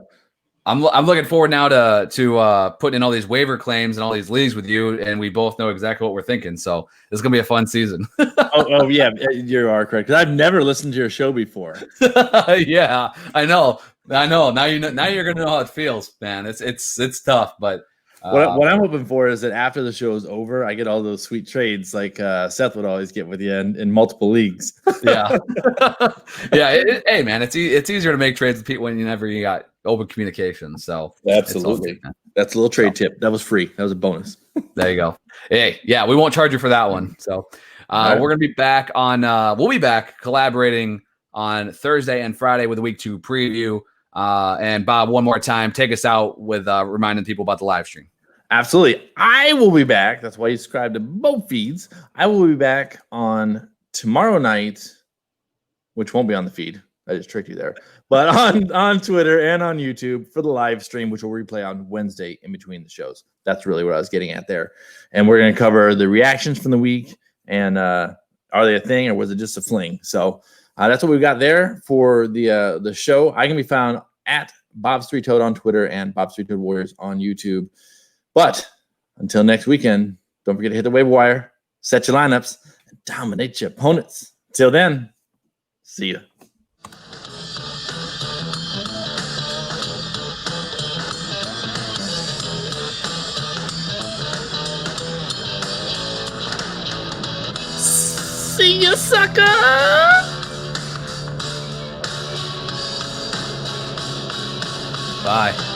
I'm looking forward now to putting in all these waiver claims and all these leagues with you, and we both know exactly what we're thinking. So this is gonna be a fun season. oh yeah, you are correct. Because I've never listened to your show before. Yeah, I know. Now you know. Now you're gonna know how it feels, man. It's tough, but. What I'm hoping for is that after the show is over, I get all those sweet trades like Seth would always get with you in multiple leagues. Yeah, yeah. Hey, man, it's easier to make trades with people when you got open communication. So absolutely, that's a little trade tip. That was free. That was a bonus. There you go. Hey, yeah, we won't charge you for that one. So we're gonna be back on. We'll be back collaborating on Thursday and Friday with a week 2 preview. And Bob, one more time, take us out with reminding people about the live stream. Absolutely. I will be back. That's why you subscribe to both feeds. I will be back on tomorrow night, which won't be on the feed. I just tricked you there. But on Twitter and on YouTube for the live stream, which will replay on Wednesday in between the shows. That's really what I was getting at there. And we're going to cover the reactions from the week and are they a thing or was it just a fling? So that's what we've got there for the show. I can be found at Bob's Three Toad on Twitter and Bob's Three Toad Warriors on YouTube. But until next weekend, don't forget to hit the waiver wire, set your lineups, and dominate your opponents. Till then, see ya. See ya, sucker! Bye.